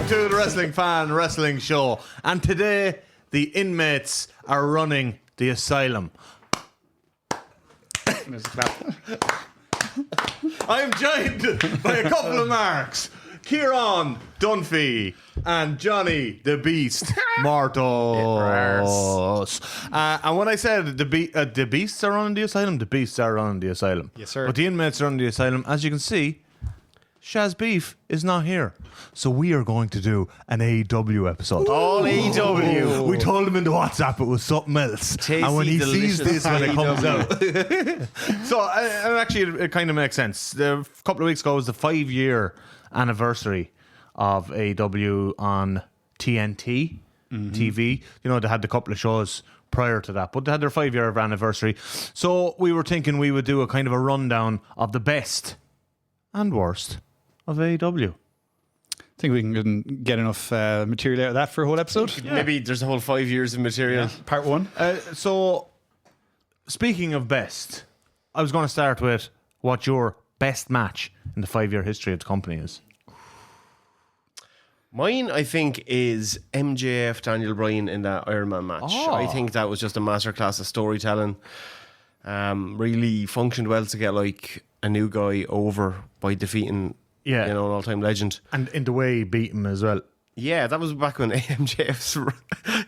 Welcome to the Wrestling Fan Wrestling Show. And today, the inmates are running the asylum. I'm joined by a couple of marks. Ciaran Dunphy and Johnny the Beast Morto. And when I said the beasts are running the asylum, the beasts are running the asylum. Yes, sir. But the inmates are running the asylum. As you can see, Shaz Beef is not here. So we are going to do an AEW episode. All AEW. We told him in the WhatsApp it was something else. Tasty, and when he sees this when it comes AEW. out. So and actually it kind of makes sense. A couple of weeks ago was the 5-year anniversary of AEW on TNT TV. You know, they had a couple of shows prior to that, but they had their 5-year anniversary. So we were thinking we would do a kind of a rundown of the best and worst of AEW. I think we can get enough material out of that for a whole episode. Maybe there's a whole 5 years of material. Part one. So, speaking of best, I was going to start with what your best match in the 5-year history of the company is. Mine, I think, is MJF Daniel Bryan in that Iron Man match. Oh. I think that was just a masterclass of storytelling. Really functioned well to get like a new guy over by defeating an all-time legend. And in the way he beat him as well. Yeah, that was back when MJF's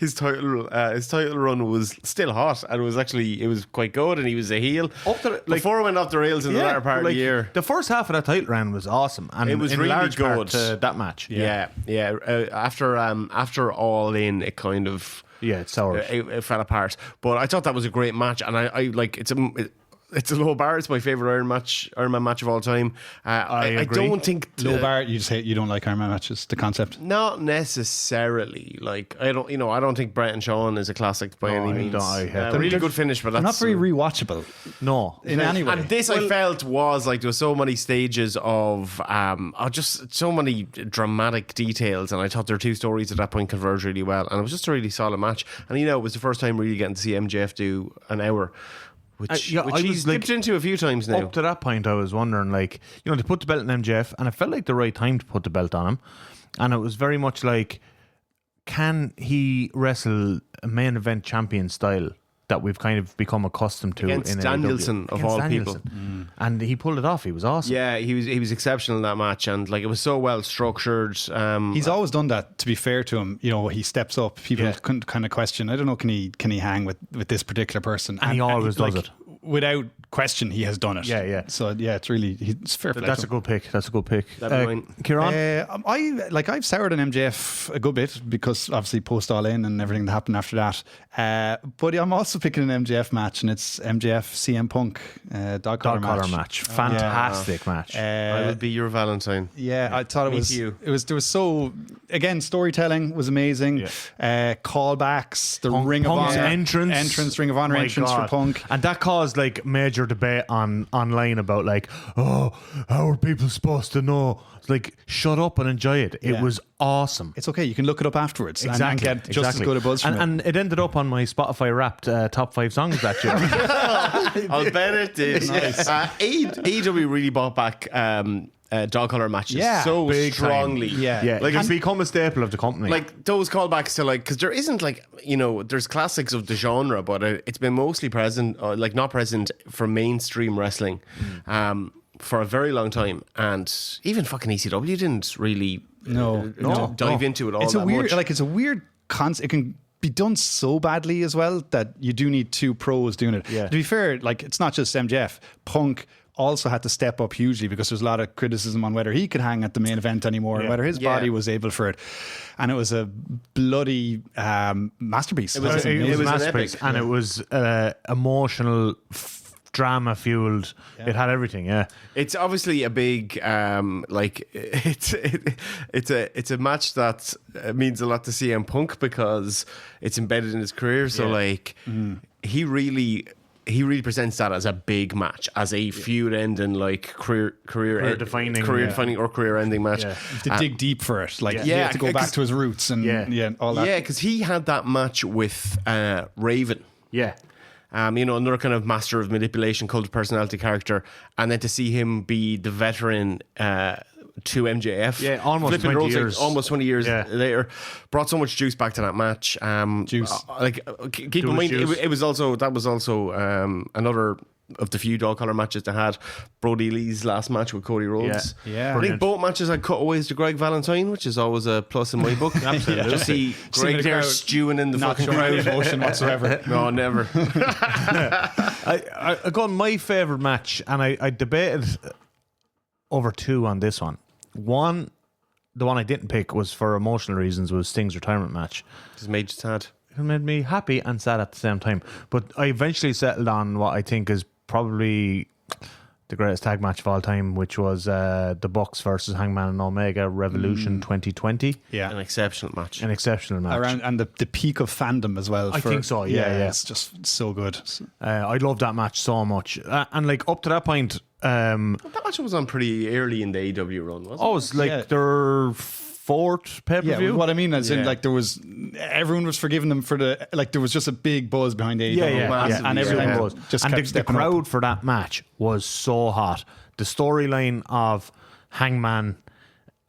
his title run was still hot, and it was quite good, and he was a heel. Before it went off the rails in the latter part of the year. The first half of that title run was awesome, and It was in really large part good. to that match. Yeah. After All In, it kind of It soured. it fell apart. But I thought that was a great match, and I like it's a low bar. It's my favorite Iron Man match of all time. I agree. don't think Low bar, you just hate, you don't like Iron Man matches, the concept. Not necessarily. Like I don't think Brett and Shawn is a classic by any means. I hate them. Really good finish, but They're that's not very rewatchable No. in any way. And this I felt was like there were so many stages of just so many dramatic details, and I thought their two stories at that point converged really well, and it was just a really solid match. And it was the first time really getting to see MJF do an hour. Which I he's was, dipped into a few times now. Up to that point, I was wondering, they put the belt on MJF, and it felt like the right time to put the belt on him. And it was very much like, can he wrestle a main event champion style that we've kind of become accustomed to Against in Danielson, AEW? of all Danielson. people. And he pulled it off. He was awesome. Yeah, he was exceptional in that match, and like it was so well structured. He's always done that. To be fair to him, he steps up. People couldn't kind of question. I don't know, can he hang with this particular person? And he always does it. Without question, he has done it. Yeah. So it's really it's fair play. That's to a good pick. That's a good pick. That'd be mine. Ciaran? I've soured on MJF a good bit because obviously post All In and everything that happened after that. But I'm also picking an MJF match, and it's MJF CM Punk dog collar match. Fantastic match. I would be your Valentine. Yeah, I thought Me too. there was so, again, storytelling was amazing. Callbacks, the Ring of Punk's Honor Ring of Honor My entrance God. for Punk. And that caused major debate online about how are people supposed to know? It's like, shut up and enjoy it. It was awesome. It's okay, you can look it up afterwards and Exactly. get just as good a buzz from it. And it ended up on my Spotify Wrapped top 5 songs that year. I'll bet it did. Nice. AEW really bought back dog collar matches so big strongly. time. Yeah. It's become a staple of the company. Like those callbacks to because there isn't there's classics of the genre, but it's been mostly present, not present for mainstream wrestling for a very long time, and even fucking ECW didn't really dive into it all. It's that a weird, much. it's a weird concept. It can be done so badly as well that you do need two pros doing it. Yeah. To be fair, it's not just MJF. Punk also had to step up hugely because there's a lot of criticism on whether he could hang at the main event anymore, and whether his body was able for it. And it was a bloody masterpiece. It was it was a an masterpiece, epic. and it was emotional, drama fueled. It had everything. Yeah, it's obviously a big it's a match that means a lot to CM Punk because it's embedded in his career. So he really presents that as a big match, as a feud ending, career defining or career ending match. You have to dig deep for it. You have to go back to his roots and all that. Yeah, because he had that match with Raven. yeah. Another kind of master of manipulation, cult of personality character, and then to see him be the veteran to MJF. Yeah, almost Flipping 20 roles, like, years. almost 20 years Yeah. later. Brought so much juice back to that match. Keep in mind, it was also another of the few dog collar matches they had. Brody Lee's last match with Cody Rhodes. Yeah. I think both matches had cutaways to Greg Valentine, which is always a plus in my book. Absolutely. Just see Greg there stewing in the Not fucking showing crowd. emotion whatsoever. No, never. I got my favourite match, and I debated over two on this one. One, the one I didn't pick was for emotional reasons, was Sting's retirement match. Just made you sad. It made me happy and sad at the same time. But I eventually settled on what I think is probably the greatest tag match of all time, which was the Bucks versus Hangman and Omega Revolution 2020. Yeah. An exceptional match. An exceptional match. And the peak of fandom as well. I think so, yeah. It's just so good. I loved that match so much. And like up to that point, That match was on pretty early in the AEW run, wasn't it? it was like their fourth pay-per-view. Yeah, what I mean is in like everyone was forgiving them for there was just a big buzz behind AEW. And everyone was just and kept the stepping crowd up. for that match was so hot. The storyline of Hangman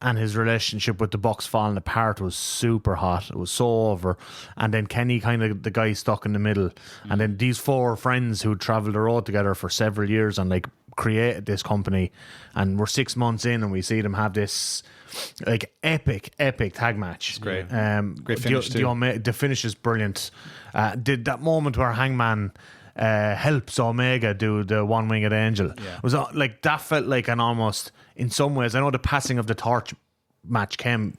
and his relationship with the Bucks falling apart was super hot. It was so over. And then Kenny kind of the guy stuck in the middle. And then these four friends who traveled the road together for several years and like created this company, and we're 6 months in and we see them have this like epic tag match. It's great. Great finish the finish is brilliant. Did that moment where Hangman helps Omega do the one-winged angel was like that felt like an almost, in some ways, I know the passing of the torch match came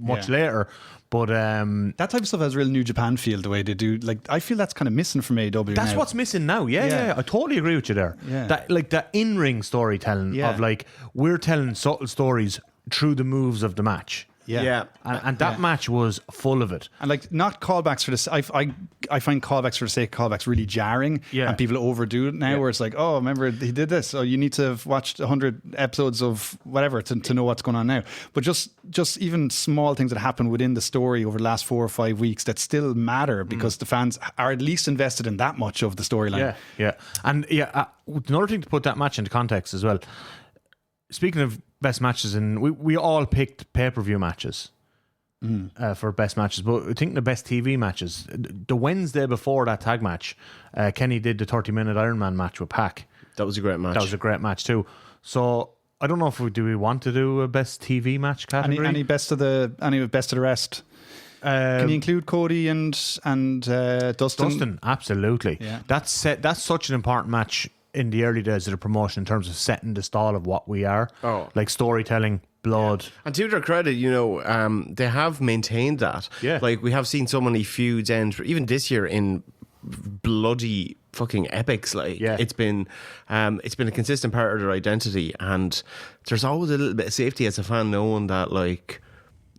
much later, but that type of stuff has real New Japan feel, the way they do. Like, I feel that's kind of missing from AEW. that's now. what's missing now. Yeah, I totally agree with you there. Yeah. That like that in-ring storytelling of like we're telling subtle stories through the moves of the match. Yeah. And that match was full of it. And like, not callbacks for this. I find callbacks for the sake of callbacks really jarring. Yeah. And people overdo it now, where it's like, oh, remember he did this. So you need to have watched 100 episodes of whatever to know what's going on now. But just even small things that happen within the story over the last 4 or 5 weeks that still matter because the fans are at least invested in that much of the storyline. Yeah. And another thing to put that match into context as well. Speaking of best matches, and we all picked pay-per-view matches for best matches, but I think the best TV matches, the Wednesday before that tag match, Kenny did the 30-minute Iron Man match with Pac. That was a great match. That was a great match too. So I don't know if we want to do a best TV match category. Any best of the rest? Can you include Cody and Dustin? Dustin, absolutely. Yeah. That's such an important match in the early days of the promotion in terms of setting the stall of what we are. Like storytelling, blood. And to their credit, they have maintained that. Yeah. Like, we have seen so many feuds end, even this year, in bloody fucking epics. Like, it's been a consistent part of their identity, and there's always a little bit of safety as a fan knowing that, like,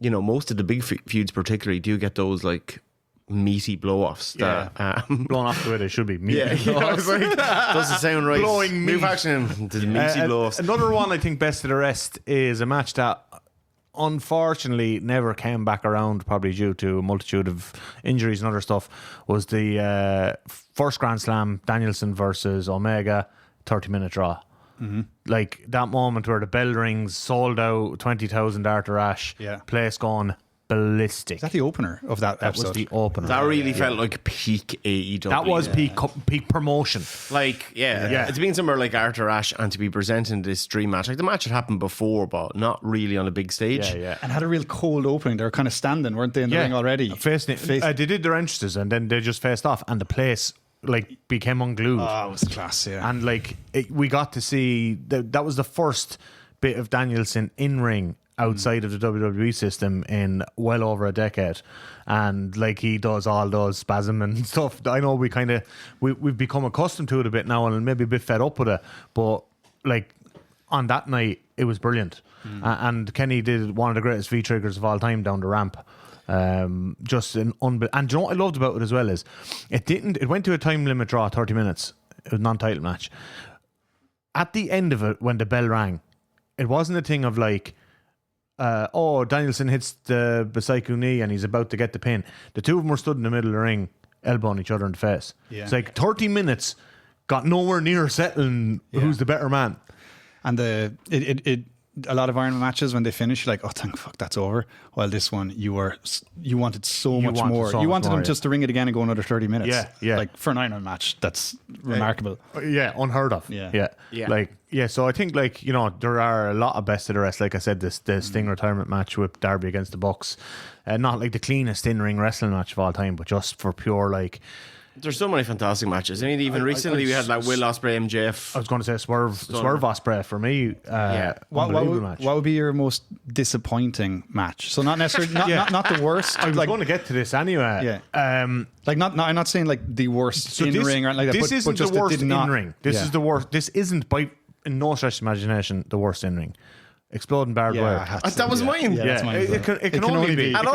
most of the big feuds particularly do get those like meaty blow-offs that blown off the way they should be. Meaty I was like, doesn't sound right. Blowing meat. Move action, the meaty blow-offs. Another one I think best of the rest is a match that unfortunately never came back around, probably due to a multitude of injuries and other stuff, was the first Grand Slam, Danielson versus Omega 30-minute draw. Like that moment where the bell rings, sold out, 20,000 Arthur Ashe, place going ballistic. Is that the opener of that episode? That was the opener. That really felt like peak AEW. That was peak promotion. Like, it's been somewhere like Arthur Ashe, and to be presenting this dream match, like the match had happened before, but not really on a big stage. And had a real cold opening. They were kind of standing, weren't they, in the ring already? They did their entrances and then they just faced off, and the place like became unglued. Oh, it was class, And like we got to see that was the first bit of Danielson in ring outside of the WWE system in well over a decade, and like he does all those spasm and stuff. I know we've become accustomed to it a bit now and maybe a bit fed up with it, but like on that night it was brilliant. And Kenny did one of the greatest V-triggers of all time down the ramp. Just an and do you know what I loved about it as well is it went to a time limit draw, 30 minutes. It was a non-title match. At the end of it, when the bell rang, it wasn't a thing of like Danielson hits the Psycho knee and he's about to get the pin. The two of them were stood in the middle of the ring, elbowing each other in the face. It's like 30 minutes got nowhere near settling who's the better man. And a lot of Iron Man matches when they finish, you're like, oh, thank fuck, that's over. While this one, you wanted so much more. You wanted them just to ring it again and go another 30 minutes. Yeah. Like for an Iron Man match, that's remarkable. Yeah, unheard of. Yeah. Like, so I think, like, you know, there are a lot of best of the rest. Like I said, the Sting retirement match with Darby against the Bucks, not like the cleanest in-ring wrestling match of all time, but just for pure, like, There's so many fantastic matches. I mean, even recently we had like Will Ospreay, MJF. I was going to say Swerve Ospreay for me. What would be your most disappointing match? So not necessarily not the worst. I was going to get to this anyway. Yeah. Like not I'm not saying like the worst in ring or like that. This isn't the worst in ring. This is the worst. This isn't by in no stretch of imagination the worst in ring. Exploding barbed wire. That was mine. Yeah, that's mine. It can only be. And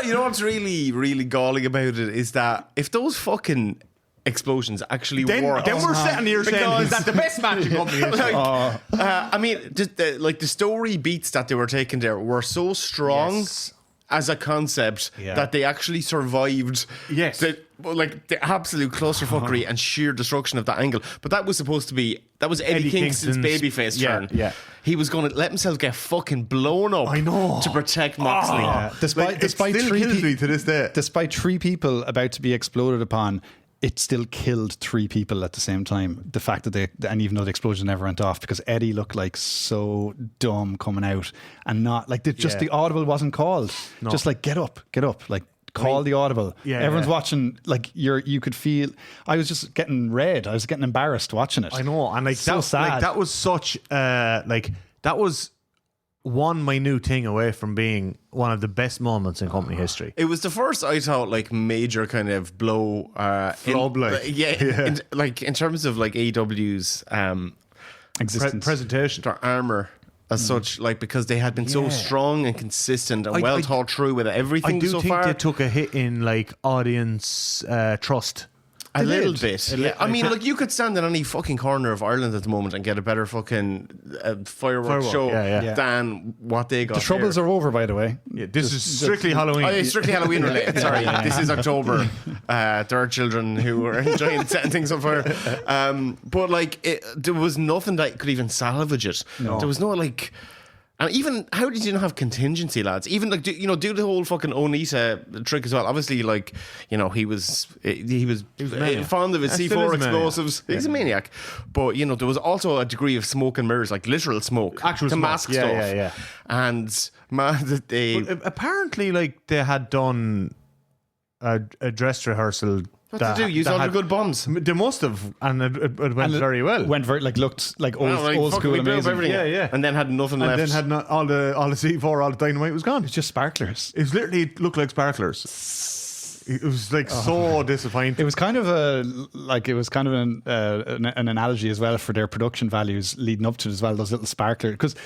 you know what's really, really galling about it is that if those fucking explosions actually work, then we're sitting here saying, is that the best match in company history? I mean, the story beats that they were taking there were so strong as a concept that they actually survived the absolute clusterfuckery and sheer destruction of that angle. But that was supposed to be, that was Eddie Kingston's babyface turn. Yeah. He was going to let himself get fucking blown up to protect Moxley. Despite three me to this day. Despite three people about to be exploded upon, it still killed three people at the same time. The fact that and even though the explosion never went off, because Eddie looked like so dumb coming out and not like the audible wasn't called. No. Just like get up, like call the audible. Yeah, everyone's watching. Like you could feel. I was just getting red. I was getting embarrassed watching it. I know, and like so sad. Like, that was such that was one minute thing away from being one of the best moments in company history. It was the first, I thought, like major kind of blow. In terms of like AEW's existence, presentation, their armor as such, like because they had been so strong and consistent and well thought through with everything. I do so think far. they took a hit in like audience trust. A little bit. I mean, like you could stand in any fucking corner of Ireland at the moment and get a better fucking fireworks show than what they got. The troubles are over, by the way. Yeah, this is strictly Halloween. Oh, yeah, strictly Halloween related. Sorry, this is October. There are children who are enjoying setting things on fire. But like, there was nothing that could even salvage it. No. There was no like. And even, how did you not have contingency, lads? Even like, do the whole fucking Onita trick as well. Obviously, like, you know, he was fond of his C4 explosives. He's a maniac. But, you know, there was also a degree of smoke and mirrors, like literal smoke. Actual to smoke. mask stuff. Yeah. And, But apparently, like, they had done a dress rehearsal. What to do? Use all the good bombs. They must have, and it went very well. Looked like old school amazing. Yeah. And then had nothing left. And then had all the C4, all the dynamite was gone. It's just sparklers. It looked like sparklers. It was like so disappointing. It was kind of an analogy as well for their production values leading up to it as well. Those little sparklers, because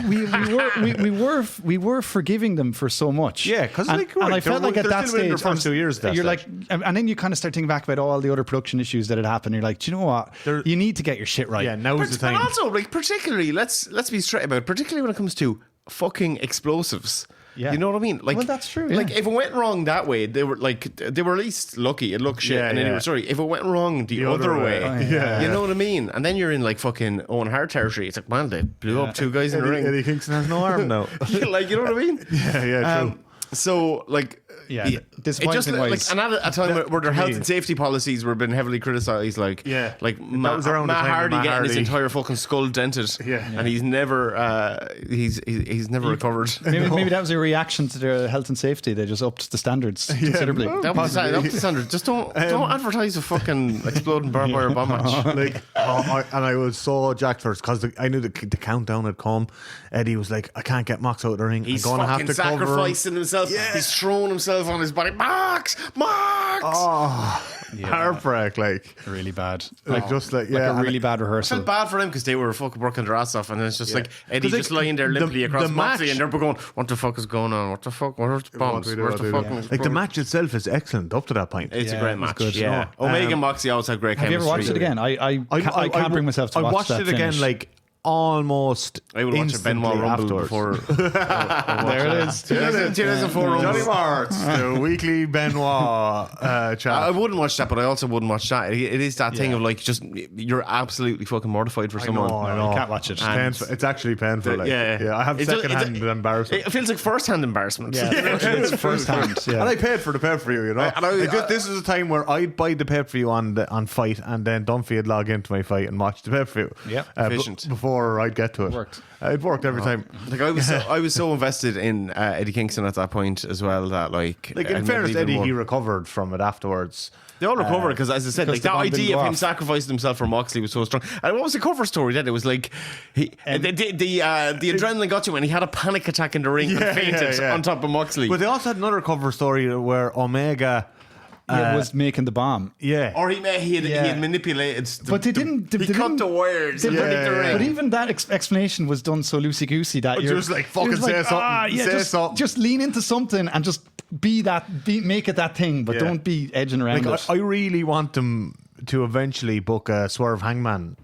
we were forgiving them for so much. Yeah, because and I felt like at that stage, the first 2 years, you're like, and then you kind of start thinking back about all the other production issues that had happened. You're like, do you know what? You need to get your shit right. Yeah, now is the time. But also, like, particularly, let's be straight about it, particularly when it comes to fucking explosives. Yeah. You know what I mean? Like, well, that's true. Like, if it went wrong that way, they were at least lucky. It looked shit. And then if it went wrong the other way, you know what I mean? And then you're in like fucking Owen Hart territory. It's like, man, they blew up two guys in the ring. Eddie Kingston has no arm now. Like, you know what I mean? Yeah, true. So, like, disappointing wise. And at a time where their health and safety policies were being heavily criticised, like Matt Hardy getting his entire fucking skull dented, and he's never he's never recovered. Maybe that was a reaction to their health and safety. They just upped the standards considerably. That was the standard. Just don't advertise a fucking exploding barbed wire bomb match. Like, and I was so jacked first because I knew the countdown had come. Eddie was like, I can't get Mox out of the ring. He's I'm gonna have to sacrificing himself. Yeah. He's throwing himself on his body. Mox. Heartbreak, like really bad. Like a really bad rehearsal. I felt bad for them because they were fucking working their ass off, and then it's just like Eddie just lying there limply across Moxley, and they're going, "What the fuck is going on? What the fuck? Where's the bombs? Where's the fucking?" Like the match itself is excellent up to that point. It's a great match. Yeah, Omega and Moxley always had great chemistry. Have you ever watched it again? I can't bring myself to watch that. I watched it again like almost I would watch a Benoit instantly Rumble afterwards. before. There it is. 2004 Johnny Rumble. Martz, the weekly Benoit chat. I wouldn't watch that, but I also wouldn't watch that. It is that thing of like, just you're absolutely fucking mortified for someone. I know. You can't watch it. It's actually painful. Like, I have second-hand embarrassment. It feels like first-hand embarrassment. Yeah, it's first hand. Yeah. And I paid for the pay-per-view, you know. This is a time where I'd buy the pay-per-view on Fight, and then Dunphy would log into my Fight and watch the pay-per-view. Yeah, efficient. Before I'd get to it. It worked every time. Like I was so invested in Eddie Kingston at that point as well that like in fairness, Eddie, he recovered from it afterwards. They all recovered because, as I said, like that the bomb didn't idea go of him off. sacrificing himself for Moxley was so strong. And what was the cover story then? It was like the adrenaline got to him and he had a panic attack in the ring and fainted on top of Moxley. But they also had another cover story where Omega was making the bomb. Yeah. Or he had manipulated. But they didn't. He cut the wires. They- and break the ring. But even that explanation was done so loosey goosey that you're just like, fucking it was say something. Say something. Just lean into something and just make it that thing, but don't be edging around Like, it. I really want them to eventually book a Swerve Hangman.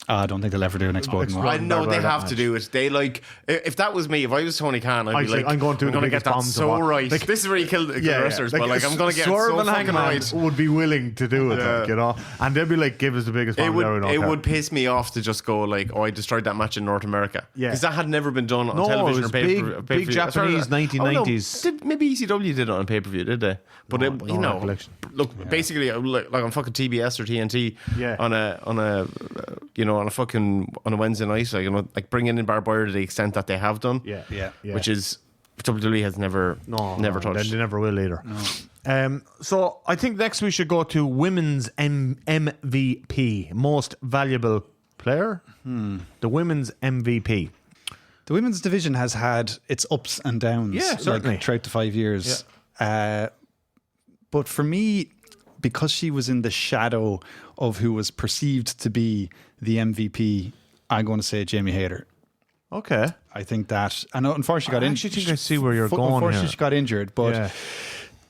I don't think they'll ever do an exploding one. I know they that have to do it. They like if that was me, if I was Tony Khan, I'd be like, I'm going to get biggest that bomb so tomorrow. right. Like, this is where you kill the wrestlers, but like I'm going to get it Swerve so and fucking Hangman right. would be willing to do it, like, you know, and they'd be like, give us the biggest bomb. It would piss me off to just go like, oh, I destroyed that match in North America. Yeah. Because that had never been done on No, television it was or pay-per-view. big Japanese 1990s. Maybe ECW did it on pay-per-view, did they? But No, it, no you know, recollection. look, basically like on fucking TBS or TNT Yeah. on a Wednesday night, like, you know, like bringing in barbed wire to the extent that they have done. Yeah. Which is WWE has never touched. They never will either. So I think next we should go to women's MVP, most valuable player. The women's MVP. The women's division has had its ups and downs, Yeah, certainly. like, throughout the 5 years. But for me, because she was in the shadow of who was perceived to be the MVP, I'm going to say Jamie Hayter. Okay. I think that, and unfortunately got I injured. actually think I see where you're going Unfortunately, here. she got injured, but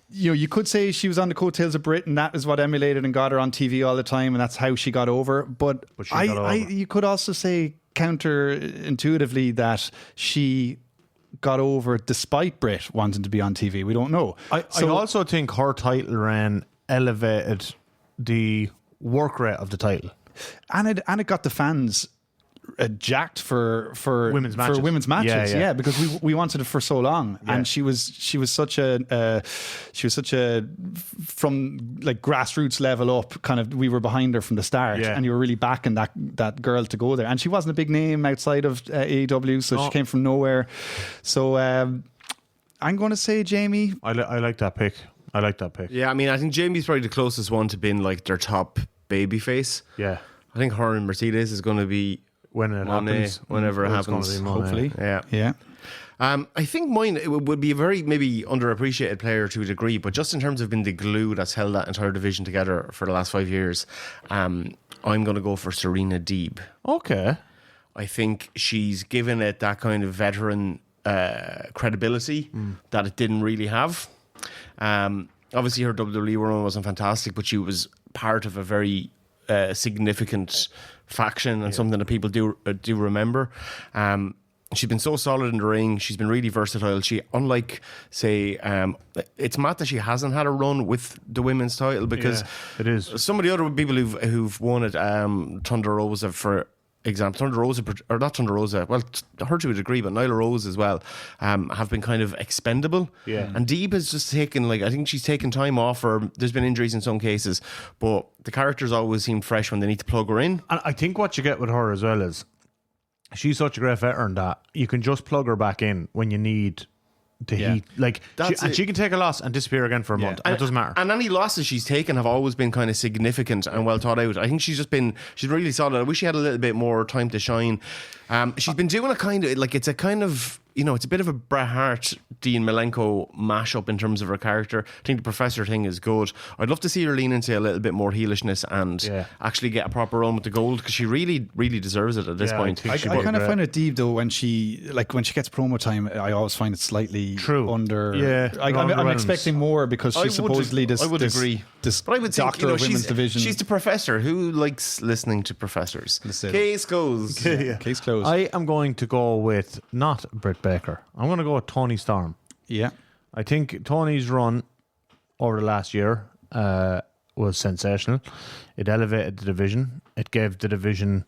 you could say she was on the coattails of Britain. That is what emulated and got her on TV all the time, and that's how she got over. But she got over. you could also say counterintuitively that she got over despite Britt wanting to be on TV. We don't know. I also think her title reign elevated the work rate of the title. and it got the fans jacked for Women's matches. Yeah, because we wanted it for so long, and she was such a from like grassroots level up kind of. We were behind her from the start, and you were really backing that girl to go there. And she wasn't a big name outside of AEW, so she came from nowhere. So I'm going to say Jamie. I like that pick. Yeah, I mean, I think Jamie's probably the closest one to being like their top babyface. Yeah. I think her and Mercedes is going to be When it happens. whenever it It's gonna happens. be Monet. Hopefully, Yeah. I think mine it would be a very maybe underappreciated player to a degree, but just in terms of being the glue that's held that entire division together for the last 5 years, I'm going to go for Serena Deeb. Okay. I think she's given it that kind of veteran credibility that it didn't really have. Obviously, her WWE run wasn't fantastic, but she was part of a very significant faction and something that people do remember. She's been so solid in the ring. She's been really versatile. She, unlike, say, it's mad that she hasn't had a run with the women's title because it is. Some of the other people who've won it, Thunder Rosa, for example, Thunder Rosa, or not Thunder Rosa, well, her to a degree, but Nyla Rose as well, have been kind of expendable. Yeah. And Deeb has just taken, I think she's taken time off, or there's been injuries in some cases, but the characters always seem fresh when they need to plug her in. And I think what you get with her as well is she's such a great veteran that you can just plug her back in when you need to heat. Like, she can take a loss and disappear again for a month. And it doesn't matter. And any losses she's taken have always been kind of significant and well thought out. I think she's really solid. I wish she had a little bit more time to shine. She's been doing a kind of, it's a kind of, it's a bit of a Bret Hart, Dean Malenko mashup in terms of her character. I think the Professor thing is good. I'd love to see her lean into a little bit more heelishness and actually get a proper run with the gold, because she really, really deserves it at this point. I kind of find it deep though when she gets promo time. I always find it slightly under. Yeah, I'm expecting more because she's supposedly this this But I would think, doctor of women's division. she's the professor. Who likes listening to professors? Listen. Case closed. Case closed. I am going to go with not Britt Baker. I'm going to go with Tony Storm. Yeah. I think Tony's run over the last year was sensational. It elevated the division. It gave the division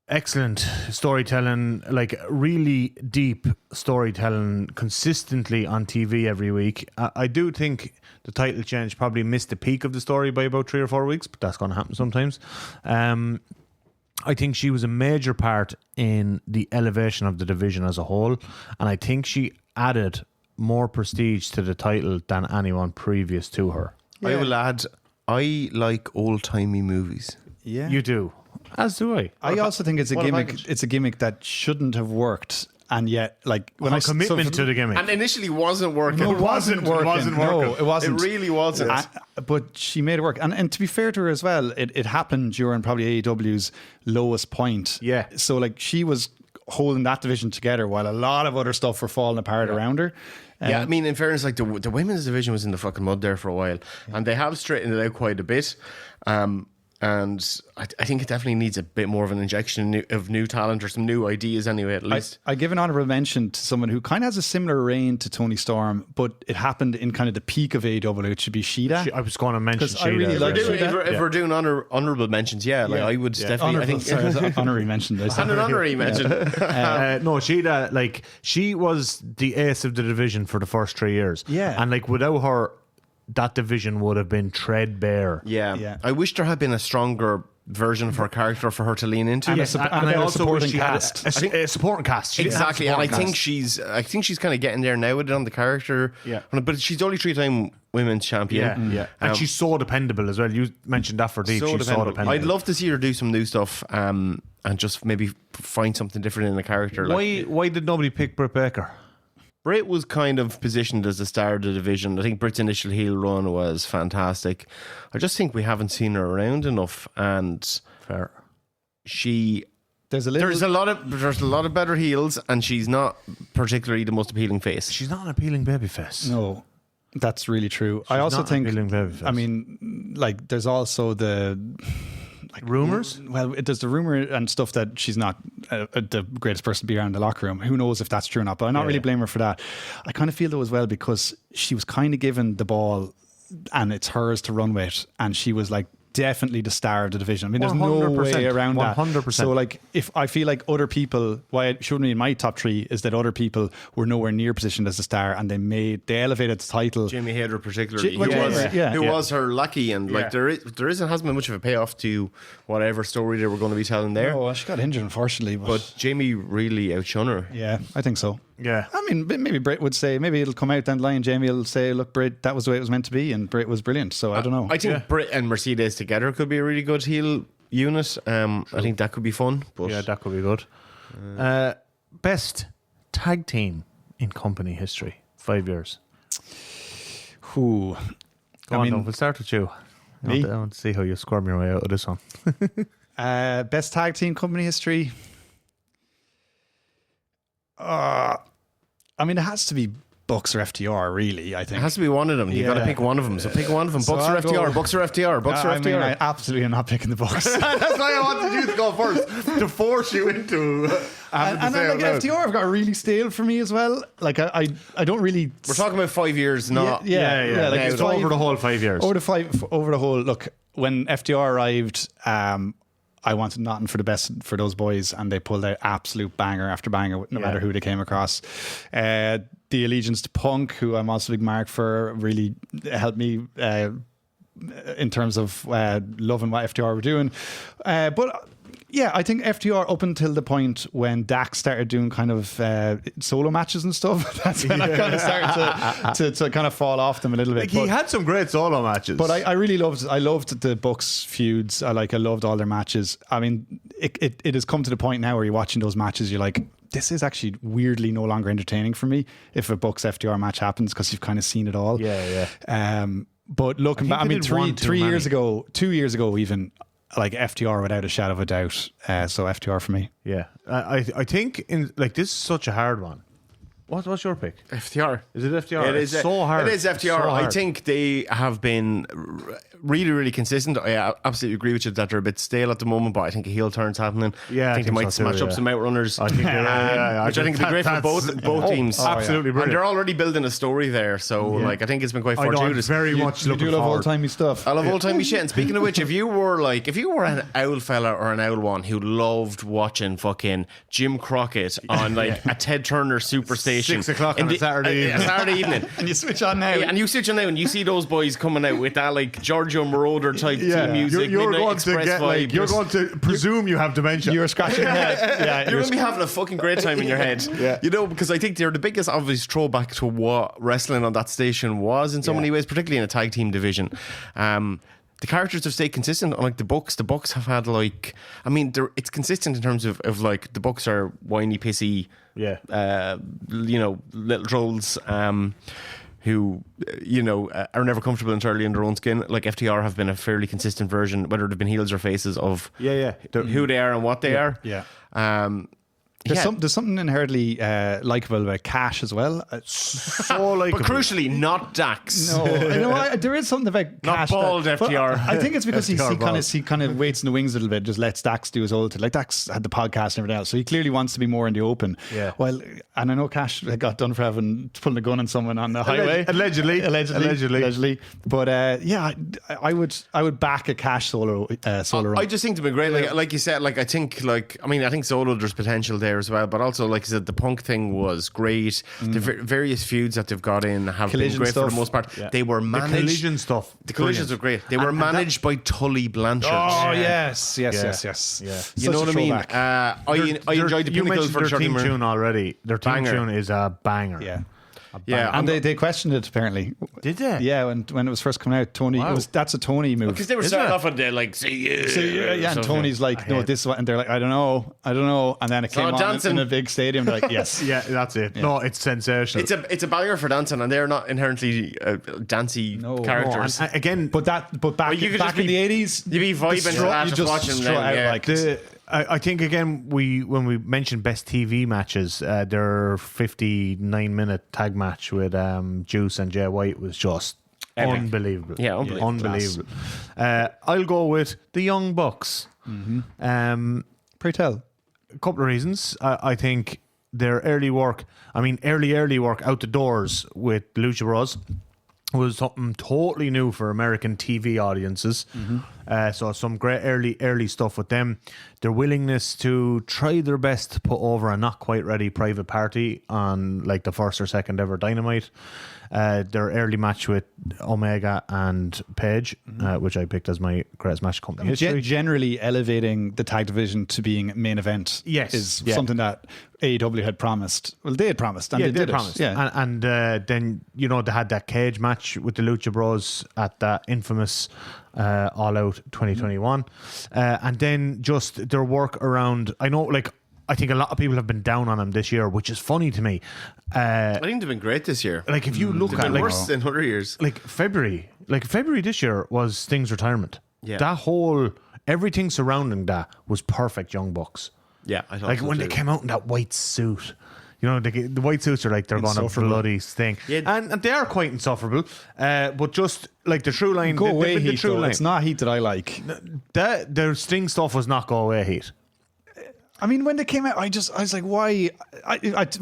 excellent storytelling, like really deep storytelling consistently on TV every week. I do think the title change probably missed the peak of the story by about 3 or 4 weeks, but that's going to happen sometimes. I think she was a major part in the elevation of the division as a whole, and I think she added more prestige to the title than anyone previous to her. I will add, I like old-timey movies. Yeah. You do. As do I. I also think it's a What a gimmick. package. It's a gimmick that shouldn't have worked, and yet, like when I Commitment to the gimmick. And initially wasn't working. No, it wasn't working. No, it wasn't. It really wasn't. But she made it work. And to be fair to her as well, it happened during probably AEW's lowest point. Yeah. So like she was holding that division together while a lot of other stuff were falling apart around her. Yeah, I mean, in fairness, like the women's division was in the fucking mud there for a while, and they have straightened it out quite a bit. And I think it definitely needs a bit more of an injection of new talent or some new ideas anyway, at least. I give an honourable mention to someone who kind of has a similar reign to Tony Storm, but it happened in kind of the peak of AEW. It should be Sheeta. I was going to mention 'Cause I really Sheeta. like as well. Sheeta. If we're doing honourable mentions, like I would definitely. I think Sorry, honorary mention. and an honorary mention. No, Sheeta, like, she was the ace of the division for the first 3 years. Yeah. And, like, without her, that division would have been threadbare. Yeah. I wish there had been a stronger version of her character for her to lean into. And Yes, a and I better also supporting wish she had cast. a supporting cast. She didn't have a Exactly, and I supporting think cast. she's kind of getting there now with it on the character. Yeah. But she's only 3-time women's champion. Yeah. And she's so dependable as well. You mentioned that for Deep. She's so dependable. I'd love to see her do some new stuff, and just maybe find something different in the character. Why did nobody pick Britt Baker? Britt was kind of positioned as the star of the division. I think Britt's initial heel run was fantastic. I just think we haven't seen her around enough, and Fair. There's a lot of better heels, and she's not particularly the most appealing face. She's not an appealing babyface. No, that's really true. I also not think, appealing babyface. I mean, like, there's also the Rumors? Well, there's the rumor and stuff that she's not the greatest person to be around the locker room. Who knows if that's true or not? But I'm not really blaming her for that. I kind of feel though as well because she was kind of given the ball and it's hers to run with, and she was like definitely the star of the division. I mean, there's no 100%, way around that. 100%. So, like, if I feel like other people, why it shouldn't be in my top 3 is that other people were nowhere near positioned as a star, and they elevated the title. Jamie Hayter particularly, Well, who was her lucky, and like there hasn't been much of a payoff to whatever story they were going to be telling there. Oh, she got injured, unfortunately. But Jamie really outshone her. Yeah, I think so. Yeah. I mean, maybe Britt would say, maybe it'll come out down the line. Jamie will say, look, Britt, that was the way it was meant to be, and Britt was brilliant. So I don't know. I think Britt and Mercedes together could be a really good heel unit. I think that could be fun. But Yeah, that could be good. Best tag team in company history, 5 years. Who? Go on, we'll start with you. Me? I want to see how you squirm your way out of this one. Best tag team company history. I mean, it has to be Bucks or FTR, really. I think it has to be one of them. You got to pick one of them. So pick one of them. So Bucks or I'll FTR. go- Bucks or FTR. Bucks or I FTR. mean, I absolutely am not picking the Bucks. That's why I wanted you to go first, to force you into and then, like, FTR have got really stale for me as well. Like, I don't really. We're talking about 5 years, not. Yeah. Like, it's it's over the whole 5 years. over the whole. Look, when FTR arrived, I wanted nothing for the best for those boys, and they pulled out absolute banger after banger, no matter who they came across. The allegiance to Punk, who I'm also a big mark for, really helped me in terms of loving what FTR were doing. But yeah, I think FTR up until the point when Dax started doing kind of solo matches and stuff, that's when I kind of started to kind of fall off them a little bit. Like, he had some great solo matches. But I really loved the Bucks feuds. I loved all their matches. I mean, it has come to the point now where you're watching those matches, you're like, this is actually weirdly no longer entertaining for me if a Bucks FTR match happens, because you've kind of seen it all. But looking back, I mean, 2 years ago even, like, FTR without a shadow of a doubt. So FTR for me. Yeah. I think, this is such a hard one. What's your pick? FTR. Is it FTR? It is It's so hard. It is FTR. So hard. I think they have been really, really consistent. I absolutely agree with you that they're a bit stale at the moment, but I think a heel turn's happening. Yeah, I think they might so too, smash up some outrunners. I think which I think would be great for both teams. Absolutely And brilliant. they're already building a story there, so like I think it's been quite I know, I'm fortuitous. very much You looking do love forward. old timey stuff. I love old timey shit. And speaking of which, if you were an owl fella or an owl one who loved watching fucking Jim Crockett on like a Ted Turner Superstation 6 o'clock on a Saturday evening. And you switch on now. Yeah, and you switch on now and you see those boys coming out with that like Giorgio Moroder type Yeah, theme music, you're Midnight going to Express get vibes. like you're going to presume you have dementia. You're scratching your head. Yeah, You're going to be having a fucking great time in your head. Yeah. You know, because I think they're the biggest obvious throwback to what wrestling on that station was in so many ways, particularly in a tag team division. The characters have stayed consistent. Unlike the Bucks have had like, I mean, it's consistent in terms of like the Bucks are whiny, pissy, little trolls. Who, are never comfortable entirely in their own skin. Like FTR have been a fairly consistent version, whether they've been heels or faces, of who they are and what they are. Yeah. There's There's something inherently likable about Cash as well. So like, but crucially, not Dax. No, there is something about Not Cash. bald FTR. I think it's because FTR he kind of waits in the wings a little bit, just lets Dax do his old thing. Like Dax had the podcast and everything else, so he clearly wants to be more in the open. Yeah. Well, and I know Cash got done for pulling a gun on someone on the highway. Allegedly. But I would back a Cash solo run. I just think they've been great. Like you said, I think Solo, there's potential there as well. But also, like I said, the Punk thing was great. The various feuds that they've got in have Collision been great stuff. for the most part. Yeah. They were managed. The collision stuff. The collisions are great. They were managed by Tully Blanchard. Oh yes. Yeah. You Such know a what I mean? throwback. I enjoyed the You pinnacle mentioned for their Charlie theme Murray. tune already. Their theme Banger. tune is a banger. Yeah. Yeah, And they questioned it apparently. Did they? Yeah, when it was first coming out, Tony. Wow. That's a Tony move. because they were starting off on the like, see you. So, yeah, and Tony's like, no, this is what, and they're like, I don't know, and then it came on dancing. in a big stadium. They're like, yes, Yeah, that's it. No, it's sensational. It's a banger for dancing, and they're not inherently dancey characters. And again, but back you could back just in the 80s, you'd be vibing to that, just watching them. Yeah. like I think again when we mentioned best TV matches, their 59-minute tag match with Juice and Jay White was just Epic. unbelievable. Yeah, unbelievable. Unbelievable. I'll go with the Young Bucks. pray tell. A couple of reasons. I think their early work out the doors with Lucha Bros was something totally new for American TV audiences. So some great early stuff with them. Their willingness to try their best to put over a not quite ready Private Party on like the first or second ever Dynamite. Their early match with Omega and Page, which I picked as my greatest match company history. Generally elevating the tag division to being main event is something that AEW had promised. Well, they had promised, and they did promised. it. Yeah. And then they had that cage match with the Lucha Bros at that infamous All Out 2021, and then just their work around. I think a lot of people have been down on them this year, which is funny to me. I think they've been great this year. Like if you look They've at been worse than other years. like February this year was Sting's retirement. Yeah. That whole everything surrounding that was perfect. Young Bucks. Yeah, I thought Like so when too. they came out in that white suit. The white suits are like they're going to Insufferable. bloody sting, Yeah. and they are quite insufferable. But just like the true line, Go away, the Heat. true Though. line. It's not Heat that I like. Their Sting stuff was not go away Heat. I mean, when they came out, I was like, why?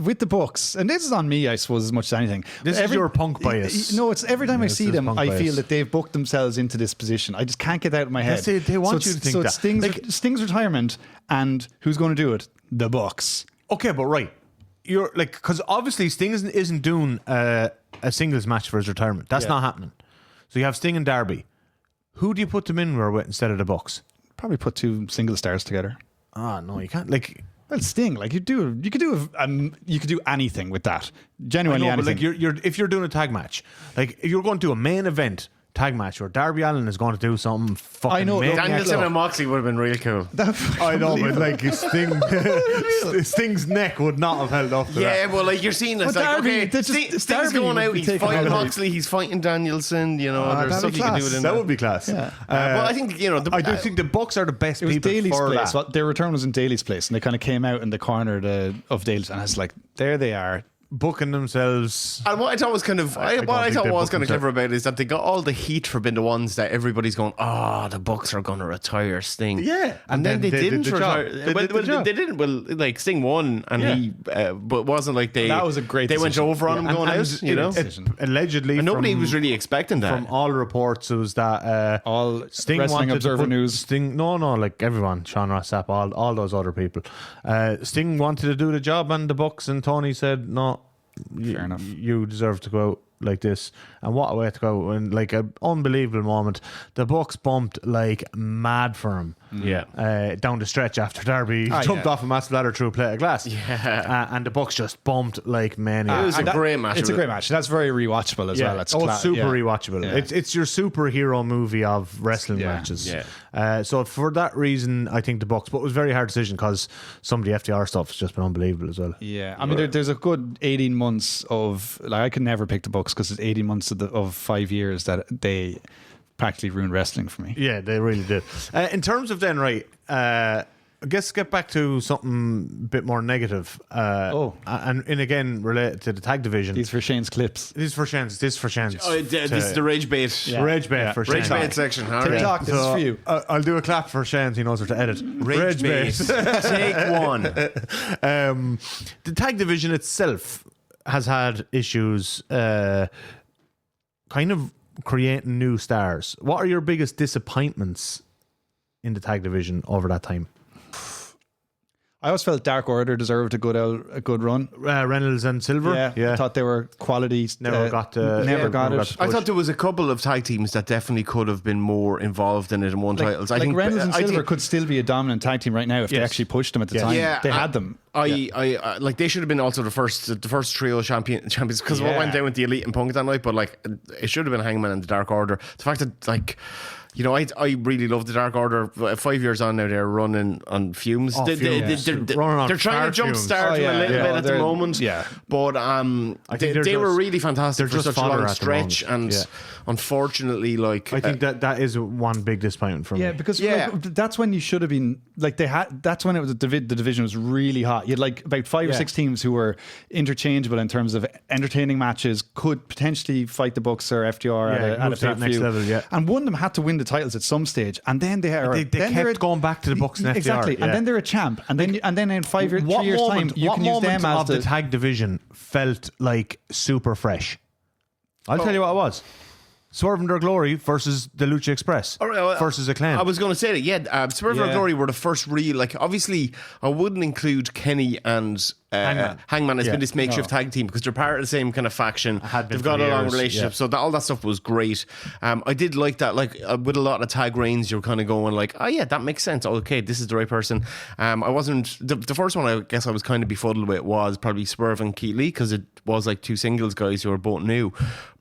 With the Bucks, and this is on me, I suppose, as much as anything. This is your punk bias. No, it's every time I This see is them, punk I bias. feel that they've booked themselves into this position. I just can't get that out of my head. Yes, they want you to think so that. It's Sting's retirement, and who's going to do it? The Bucks. Okay, but right, you're like because obviously Sting isn't doing a singles match for his retirement. That's not happening. So you have Sting and Darby. Who do you put them in with instead of the Bucks? Probably put two single stars together. Ah, no, you can't. Like. Well, Sting, like you could do anything with that. Genuinely I know, but anything. like if you're doing a tag match, like if you're going to do a main event tag match where Darby Allin is going to do something fucking I know, amazing. Danielson and Moxley would have been really cool. I know, but like Sting's neck would not have held up to Yeah, that. well, like you're seeing this, But like Darby, okay, that's just- Sting's Darby going would out, be he's taking fighting all the- Moxley, he's fighting Danielson. There's that'd stuff be you can do class. within That would be class. Yeah. well, I think I do think the Bucks are the best It was people Daly's for place. that. Well, their return was in Daly's place, and they kind of came out in the corner of Daly's, and I was like, there they are. booking themselves. And what I thought was kind of clever about it is that they got all the heat for being the ones that everybody's going, the Bucks are going to retire Sting. Yeah. and then they didn't did the retire. job. They didn't. Well, like Sting won, and he, but it wasn't like they. That was a great They went decision. over on him going out. You know, Allegedly, and nobody was really expecting that. From all reports, it was that All Sting Wrestling wanted Observer to put, News. Sting, no, like everyone, Sean Ross Sapp, all those other people. Sting wanted to do the job, and the Bucks and Tony said, "No, Fair enough. You deserve to go out like this." And what a way to go! And like an unbelievable moment. The Bucks bumped like mad for him. Down the stretch after Darby jumped off a massive ladder through a plate of glass. And the Bucks just bumped like many. It was a great match. It's a great match. That's very rewatchable as well. It's super rewatchable. Yeah. It's your superhero movie of wrestling matches. So for that reason, I think the Bucks. But it was a very hard decision because some of the FTR stuff has just been unbelievable as well. Yeah, I mean, there's a good 18 months of like I could never pick the Bucks because it's 18 months of 5 years that they practically ruined wrestling for me. Yeah, they really did. In terms of then, right, I guess get back to something a bit more negative. And again, related to the tag division. These for Shane's clips. This is for Shans. This is the rage bait. Rage bait for Rage Shans. bait section. All right. TikTok, this is for you. I'll do a clap for Shans. He knows where to edit. Rage bait. Take one. The tag division itself has had issues kind of creating new stars. What are your biggest disappointments in the tag division over that time? I always felt Dark Order deserved a good run. Reynolds and Silver. I thought they were quality. Never got it. I thought there was a couple of tag teams that definitely could have been more involved in it and won titles. I think Reynolds and Silver could still be a dominant tag team right now if they actually pushed them at the time. Yeah, they had them. I like they should have been also the first trio champions because what went down with the Elite and Punk that night, but like it should have been Hangman and the Dark Order. The fact that like. You know, I really love the Dark Order. 5 years on now, they're running on fumes. They're trying to jumpstart them a little bit at the moment. Yeah, but they were really fantastic for such a long stretch, and unfortunately, like I think that is one big disappointment for me. Yeah, because like, that's when you should have been like they had. That's when it was the division was really hot. You had like about 5 or 6 teams who were interchangeable in terms of entertaining matches, could potentially fight the Bucks or FTR at a pay-per-view. Level, and one of them had to win the titles at some stage, and then they kept going back to the Bucks and FTR. Exactly, and then they're a champ, and then in 5 years, 3 years time, you can use them as the tag division felt like super fresh. I'll tell you what it was. Swerve and Their Glory versus the Lucha Express versus Acclaim. I was going to say that, Swerve and Their Glory were the first real, like, obviously, I wouldn't include Kenny and Hangman has been this makeshift tag team because they're part of the same kind of faction. They've got a long relationship, so all that stuff was great. I did like that, like with a lot of tag reigns, you're kind of going like, oh yeah, that makes sense. Okay, this is the right person. I wasn't the first one. I guess I was kind of befuddled with was probably Swerve and Keith Lee because it was like 2 singles guys who were both new,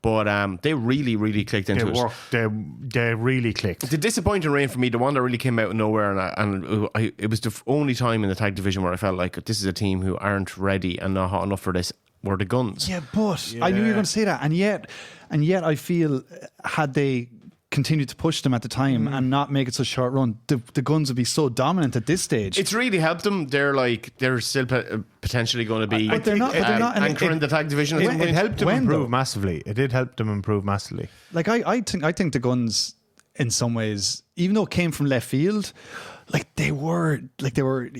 but they really clicked into it. They really clicked. The disappointing reign for me, the one that really came out of nowhere, and it was the only time in the tag division where I felt like this is a team who aren't ready and not hot enough for this, were the Guns. Yeah, but I knew you were going to say that, and yet I feel had they continued to push them at the time and not make it such a short run, the Guns would be so dominant at this stage. It's really helped them. They're still potentially going to be but they're not anchoring the tag division. It helped them improve massively. It did help them improve massively. Like I think the Guns, in some ways, even though it came from left field, they were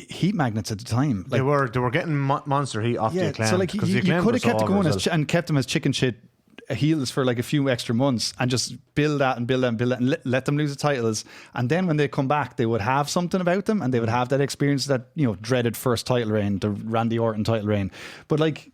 heat magnets at the time. Like, they were getting monster heat off the Acclaim. So like you could have kept it going and kept them as chicken shit heels for like a few extra months and just build that and let them lose the titles, and then when they come back they would have something about them and they would have that experience, that dreaded first title reign, the Randy Orton title reign. But like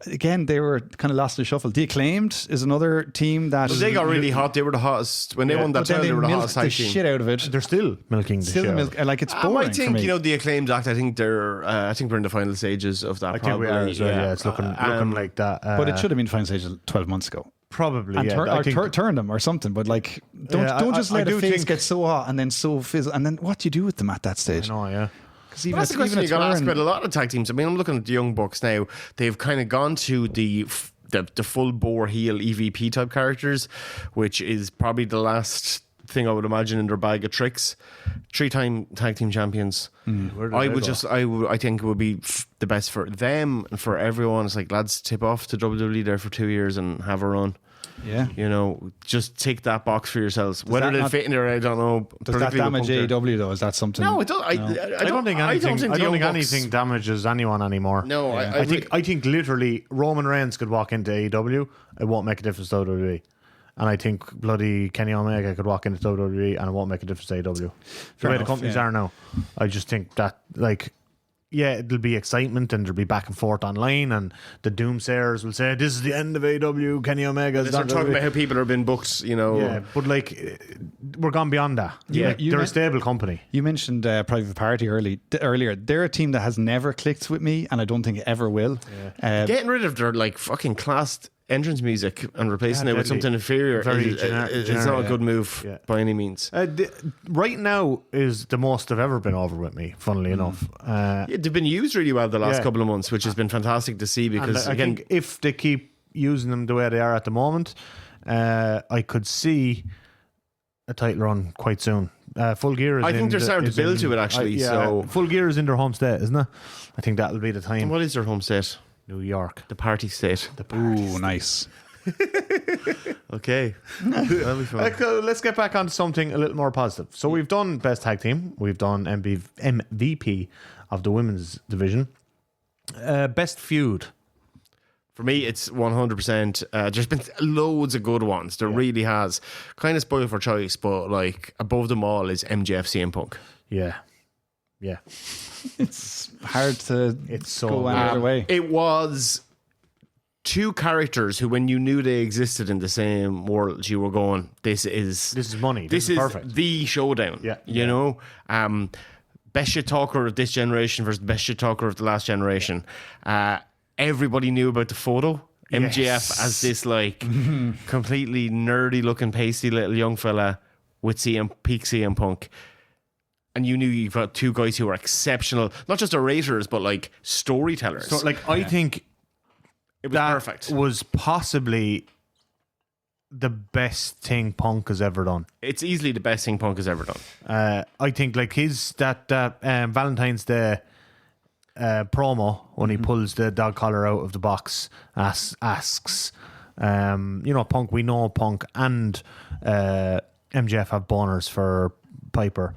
again, they were kind of lost in the shuffle. The Acclaimed is another team that they got really hot. They were the hottest when they won that title. They were the hottest tag team. Shit out of it. They're still milking the shit. Like it's boring. I think for me. The Acclaimed act. I think we're in the final stages of that. I think we are as well. Yeah, it's looking like that. But it should have been final stages 12 months ago. Probably, and turn them or something. But like, don't just let a face get so hot and then so fizzle. And then what do you do with them at that stage? I know, yeah. Because that's the question you got to ask about a lot of tag teams. I mean, I'm looking at the Young Bucks now. They've kind of gone to the full bore heel EVP type characters, which is probably the last thing I would imagine in their bag of tricks. 3-time tag team champions. I think it would be the best for them and for everyone. It's like, lads, tip off to WWE there for 2 years and have a run. Yeah. You know, just take that box for yourselves. Whether they fit in there, I don't know. Does that damage AEW though? Is that something? No, it doesn't. I don't think anything damages anyone anymore. No, I think literally Roman Reigns could walk into AEW. It won't make a difference to WWE. And I think bloody Kenny Omega could walk into WWE and it won't make a difference to AEW. The way the companies are now. I just think that, like, yeah, it'll be excitement and there'll be back and forth online, and the doomsayers will say this is the end of AEW. Kenny Omega's They're talking about how people are being booked, you know. Yeah, but like we're gone beyond that. Yeah, they're a stable company. You mentioned Private Party earlier. They're a team that has never clicked with me, and I don't think it ever will. Getting rid of their like fucking classed entrance music and replacing it with something inferior is not a good move by any means. Right now is the most they've ever been over with me, funnily enough. They've been used really well the last couple of months, which has been fantastic to see, because I think if they keep using them the way they are at the moment, I could see a title run quite soon. Full Gear is I think they're starting to build to it, actually. So Full Gear is in their home state, isn't it? I think that'll be the time. What is their home state? New York. The party state. Ooh, nice. Okay. That'll be fun. Let's get back onto something a little more positive. So we've done Best Tag Team. We've done MVP of the women's division. Best Feud. For me, it's 100%. There's been loads of good ones. There really has. Kind of spoiled for choice, but like above them all is MJF CM Punk. Yeah. It's hard to so go any other way. It was two characters who, when you knew they existed in the same world, you were going, this is money. This is perfect. The showdown. Yeah. You know? Best shit talker of this generation versus best shit talker of the last generation. Everybody knew about the photo. MJF as this like completely nerdy looking pasty little young fella with peak CM Punk. And you knew you've got two guys who are exceptional, not just orators, but like storytellers. So, like, I think it was perfect. Was possibly the best thing Punk has ever done. It's easily the best thing Punk has ever done. I think like that Valentine's Day promo when he pulls the dog collar out of the box, asks, Punk. We know Punk and MJF have boners for Piper.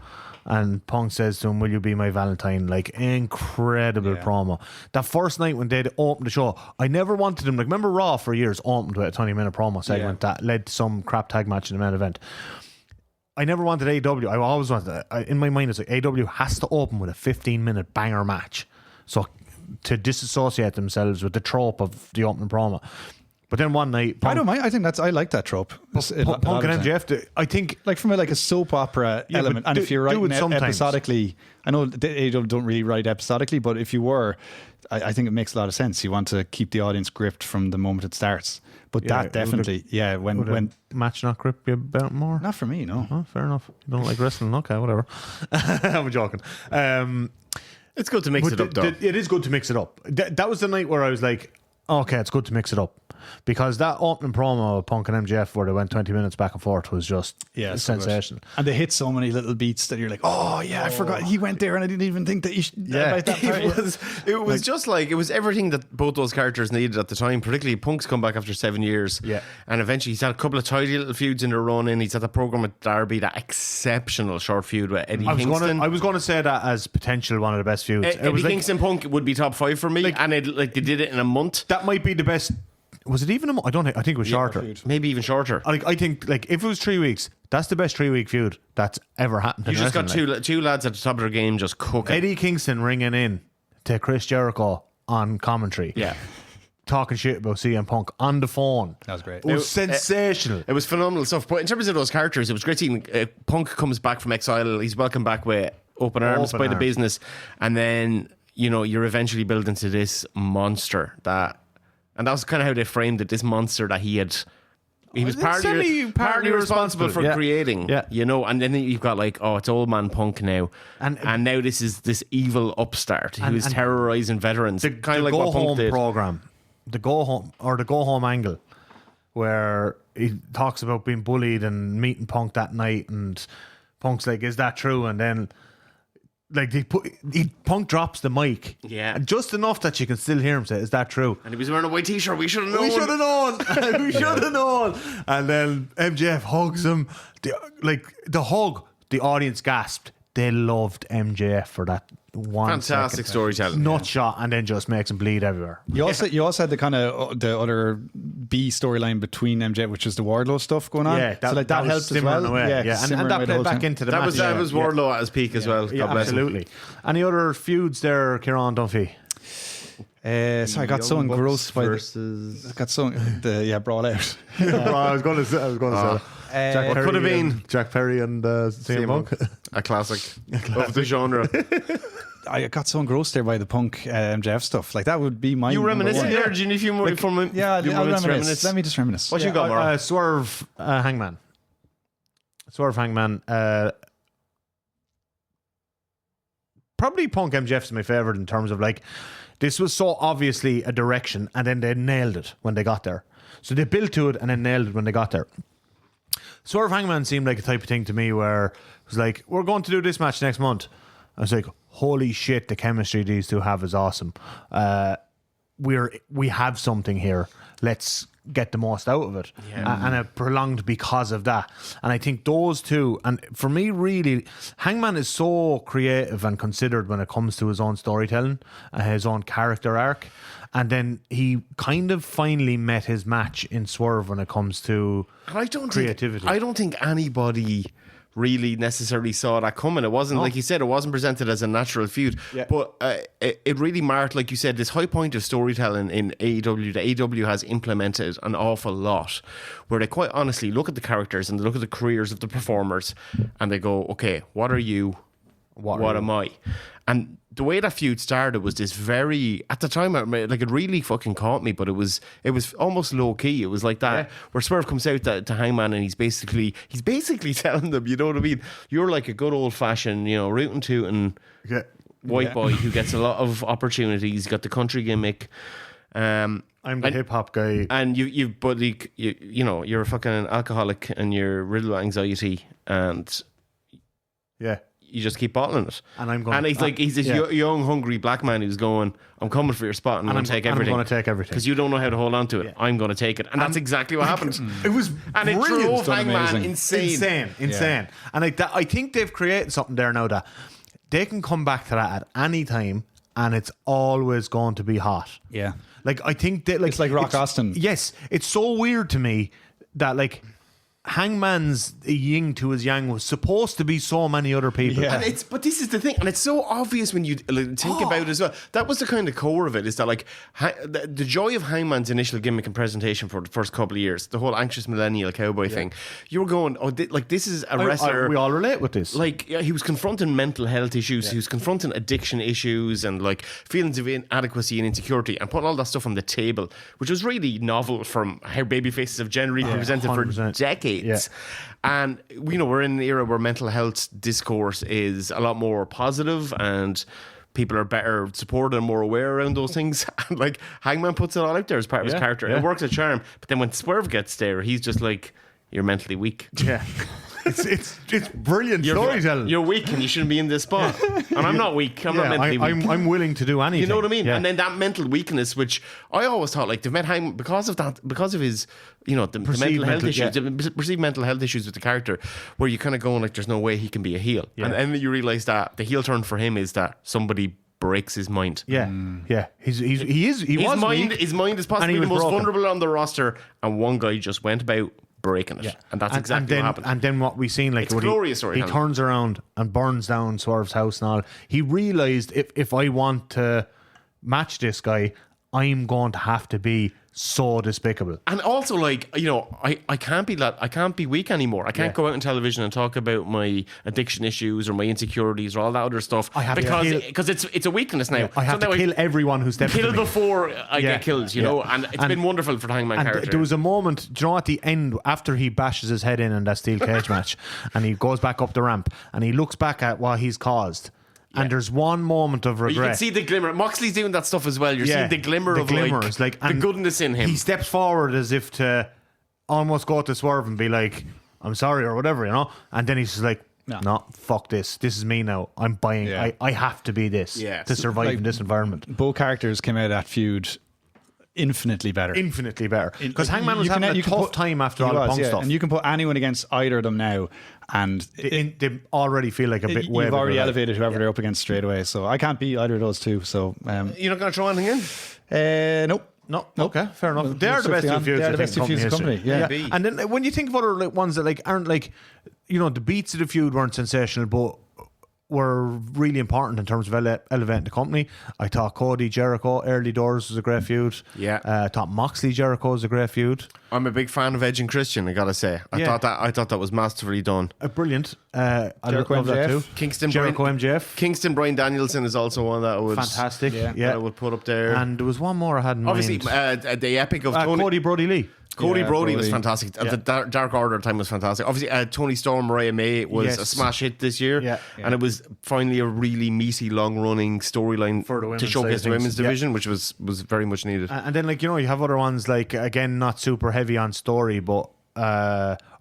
And Punk says to him, will you be my Valentine? Like, incredible promo. That first night when they opened the show, I never wanted him. Like, remember Raw for years opened with a 20-minute promo segment that led to some crap tag match in the main event. I never wanted AEW. I always wanted, in my mind, it's like AEW has to open with a 15-minute banger match. So to disassociate themselves with the trope of the opening promo. But then one night, Punk, I don't mind. I think I like that trope. Punk and MJF. I think like from a soap opera element. And if you're writing episodically, I know the AEW don't really write episodically, but if you were, I think it makes a lot of sense. You want to keep the audience gripped from the moment it starts. But that definitely, when match not grip you about more. Not for me, no. Oh, fair enough. You don't like wrestling, okay, whatever. I'm joking. It's good to mix it up, though. It is good to mix it up. That was the night where I was like, okay, it's good to mix it up. Because that opening promo of Punk and MJF where they went 20 minutes back and forth was just sensational. So and they hit so many little beats that you're like, I forgot he went there and I didn't even think that you should about that part. It was just like, it was everything that both those characters needed at the time, particularly Punk's come back after 7 years. Yeah. And eventually he's had a couple of tidy little feuds in their run in. He's had the program with Darby, that exceptional short feud with Eddie Kingston. I was going to say that as potential one of the best feuds. Eddie Kingston Punk would be top 5 for me, and they did it in a month. That might be the best. Was it even I don't think. I think it was shorter. Maybe even shorter. I think like if it was 3 weeks, that's the best 3-week feud that's ever happened. You just got two lads at the top of their game just cooking. Eddie Kingston ringing in to Chris Jericho on commentary. Yeah. Talking shit about CM Punk on the phone. That was great. It was sensational. It was phenomenal stuff. But in terms of those characters, it was great seeing Punk comes back from exile. He's welcomed back with open arms by the business. And then, you're eventually building to this monster that... And that was kind of how they framed it, this monster that he was partly responsible for creating, and then you've got like, it's old man Punk now. And now this is this evil upstart who's terrorizing veterans. The kind of like go what Punk home did. program, the go home angle where he talks about being bullied and meeting Punk that night, and Punk's like, "Is that true?" And then like Punk drops the mic, and just enough that you can still hear him say, "Is that true?" And he was wearing a white t-shirt. We should have known. We should have known. We should have known. And then MJF hugs him. The hug, the audience gasped. They loved MJF for that one fantastic storytelling. Nut shot, and then just makes him bleed everywhere. You also had the kind of the other B storyline between MJF, which is the Wardlow stuff going on. Yeah, that helped as well. Away. Yeah. And that played back into the match. That was Wardlow at his peak as well. God bless absolutely. him. Any other feuds there, Ciaran Dunphy? So I got so engrossed by versus... I got so brawl out. I was going to say that. What could have been Jack Perry and CM Punk. A classic of the genre. I got so engrossed there by the Punk MJF stuff. Like that would be my. You reminiscing there? Do you need a few more from it? Yeah, I'll reminisce. Let me just reminisce. What you got, Morro? Swerve Hangman. Swerve Hangman. Probably Punk MJF is my favorite in terms of like, this was so obviously a direction, and then they nailed it when they got there. So they built to it and then nailed it when they got there. Swerve Hangman seemed like a type of thing to me where it was like, we're going to do this match next month. I was like, holy shit, the chemistry these two have is awesome. We have something here. Let's get the most out of it. And it prolonged because of that. And I think those two, and for me really, Hangman is so creative and considered when it comes to his own storytelling, his own character arc. And then he kind of finally met his match in Swerve when it comes to creativity. I don't think anybody really necessarily saw that coming. It wasn't, like you said, it wasn't presented as a natural feud. Yeah. But it really marked, like you said, this high point of storytelling in AEW. The AEW has implemented an awful lot where they quite honestly look at the characters and they look at the careers of the performers and they go, okay, what are you? What am I? And the way that feud started was this very, at the time, like it really fucking caught me, but it was almost low key. It was like that where Swerve comes out to Hangman and he's basically telling them, you know what I mean? You're like a good old fashioned, rootin' tootin' white boy who gets a lot of opportunities. He's got the country gimmick. I'm the hip hop guy, and you're a fucking alcoholic and you're riddled with anxiety, and you just keep bottling it. And I'm going. And he's this young, hungry black man who's going, I'm coming for your spot and I'm going to take everything. I'm going to take everything. Because you don't know how to hold on to it. I'm going to take it. And that's exactly what happened. It was and brilliant. It drove Hangman insane. Yeah. And I think they've created something there now that they can come back to that at any time and it's always going to be hot. Yeah. Like, I think that, like, it's like Rock Austin. Yes. It's so weird to me that, like, Hangman's yin to his yang was supposed to be so many other people. Yeah. But this is the thing, and it's so obvious when you think about it as well. That was the kind of core of it, is that like the joy of Hangman's initial gimmick and presentation for the first couple of years, the whole anxious millennial cowboy thing. You were going, this is a wrestler. We all relate with this. Like, he was confronting mental health issues, he was confronting addiction issues and like feelings of inadequacy and insecurity, and putting all that stuff on the table, which was really novel from how babyfaces have generally been presented 100%. For decades. Yeah. And we're in an era where mental health discourse is a lot more positive and people are better supported and more aware around those things. And like Hangman puts it all out there as part of his character. It works a charm. But then when Swerve gets there, he's just like, you're mentally weak. Yeah. It's brilliant storytelling. You're weak and you shouldn't be in this spot. And I'm not weak. I'm not mentally weak. I'm willing to do anything. You know what I mean? Yeah. And then that mental weakness, which I always thought, like, they've met Hangman because of that, because of his, the mental health issues, the perceived mental health issues with the character, where you kind of going like, there's no way he can be a heel. Yeah. And then you realise that the heel turn for him is that somebody breaks his mind. Yeah, yeah. His mind is possibly the most vulnerable on the roster, and one guy just went about breaking it, and that's exactly what happened. And then what we seen, like, it's glorious story. He turns around and burns down Swerve's house and all. He realised if I want to match this guy, I'm going to have to be so despicable. And also, like, I can't be weak anymore. I can't go out on television and talk about my addiction issues or my insecurities or all that other stuff, because it's a weakness now. I have to kill everyone who steps kill before I get killed, and it's been wonderful for the Hangman character. There was a moment, at the end, after he bashes his head in that steel cage match, and he goes back up the ramp and he looks back at what he's caused. And there's one moment of regret. You can see the glimmer. Moxley's doing that stuff as well. You're seeing the glimmer of the goodness in him. He steps forward as if to almost go to Swerve and be like, I'm sorry or whatever, you know. And then he's just like, No. no, fuck this. This is me now. I'm buying. Yeah. I have to be this Yes. to survive in this environment. Both characters came out of that feud infinitely better. Infinitely better. Because Like, Hangman was having a tough time after all the Punk stuff. And you can put anyone against either of them now, and They already feel like a bit way you've already bigger, elevated whoever they're up against straight away. So I can't beat either of those two. So You're not going to throw anything in? nope. No, okay, fair enough. Well, They are the best two feuds. They are the I best think, two feuds in company company. history. Yeah. Maybe. And then when you think of other like ones that like aren't like, you know, the beats of the feud weren't sensational, but were really important in terms of elevating the company. I thought Cody Jericho early doors was a great feud. Yeah. I thought Moxley Jericho was a great feud. I'm a big fan of Edge and Christian, I gotta say. I Yeah. thought that was masterfully done. Brilliant. I Jericho love that MJF. too. Kingston Jericho Bryan, MJF. Kingston Bryan Danielson is also one that I would Fantastic. Yeah. Yeah. that I would put up there. And there was one more I had in Obviously, mind. the epic of Tony Cody Brody Lee. Cody Yeah, Brody was Brody. fantastic. The Dark Order time was fantastic. Obviously, Tony Storm, Mariah May was Yes. a smash hit this year. Yeah. And it was finally a really meaty, long running storyline For the to women's showcase side the of things. women's Yeah. division, which was very much needed. And then, like, you know, you have other ones, like, again, not super heavy on story, but,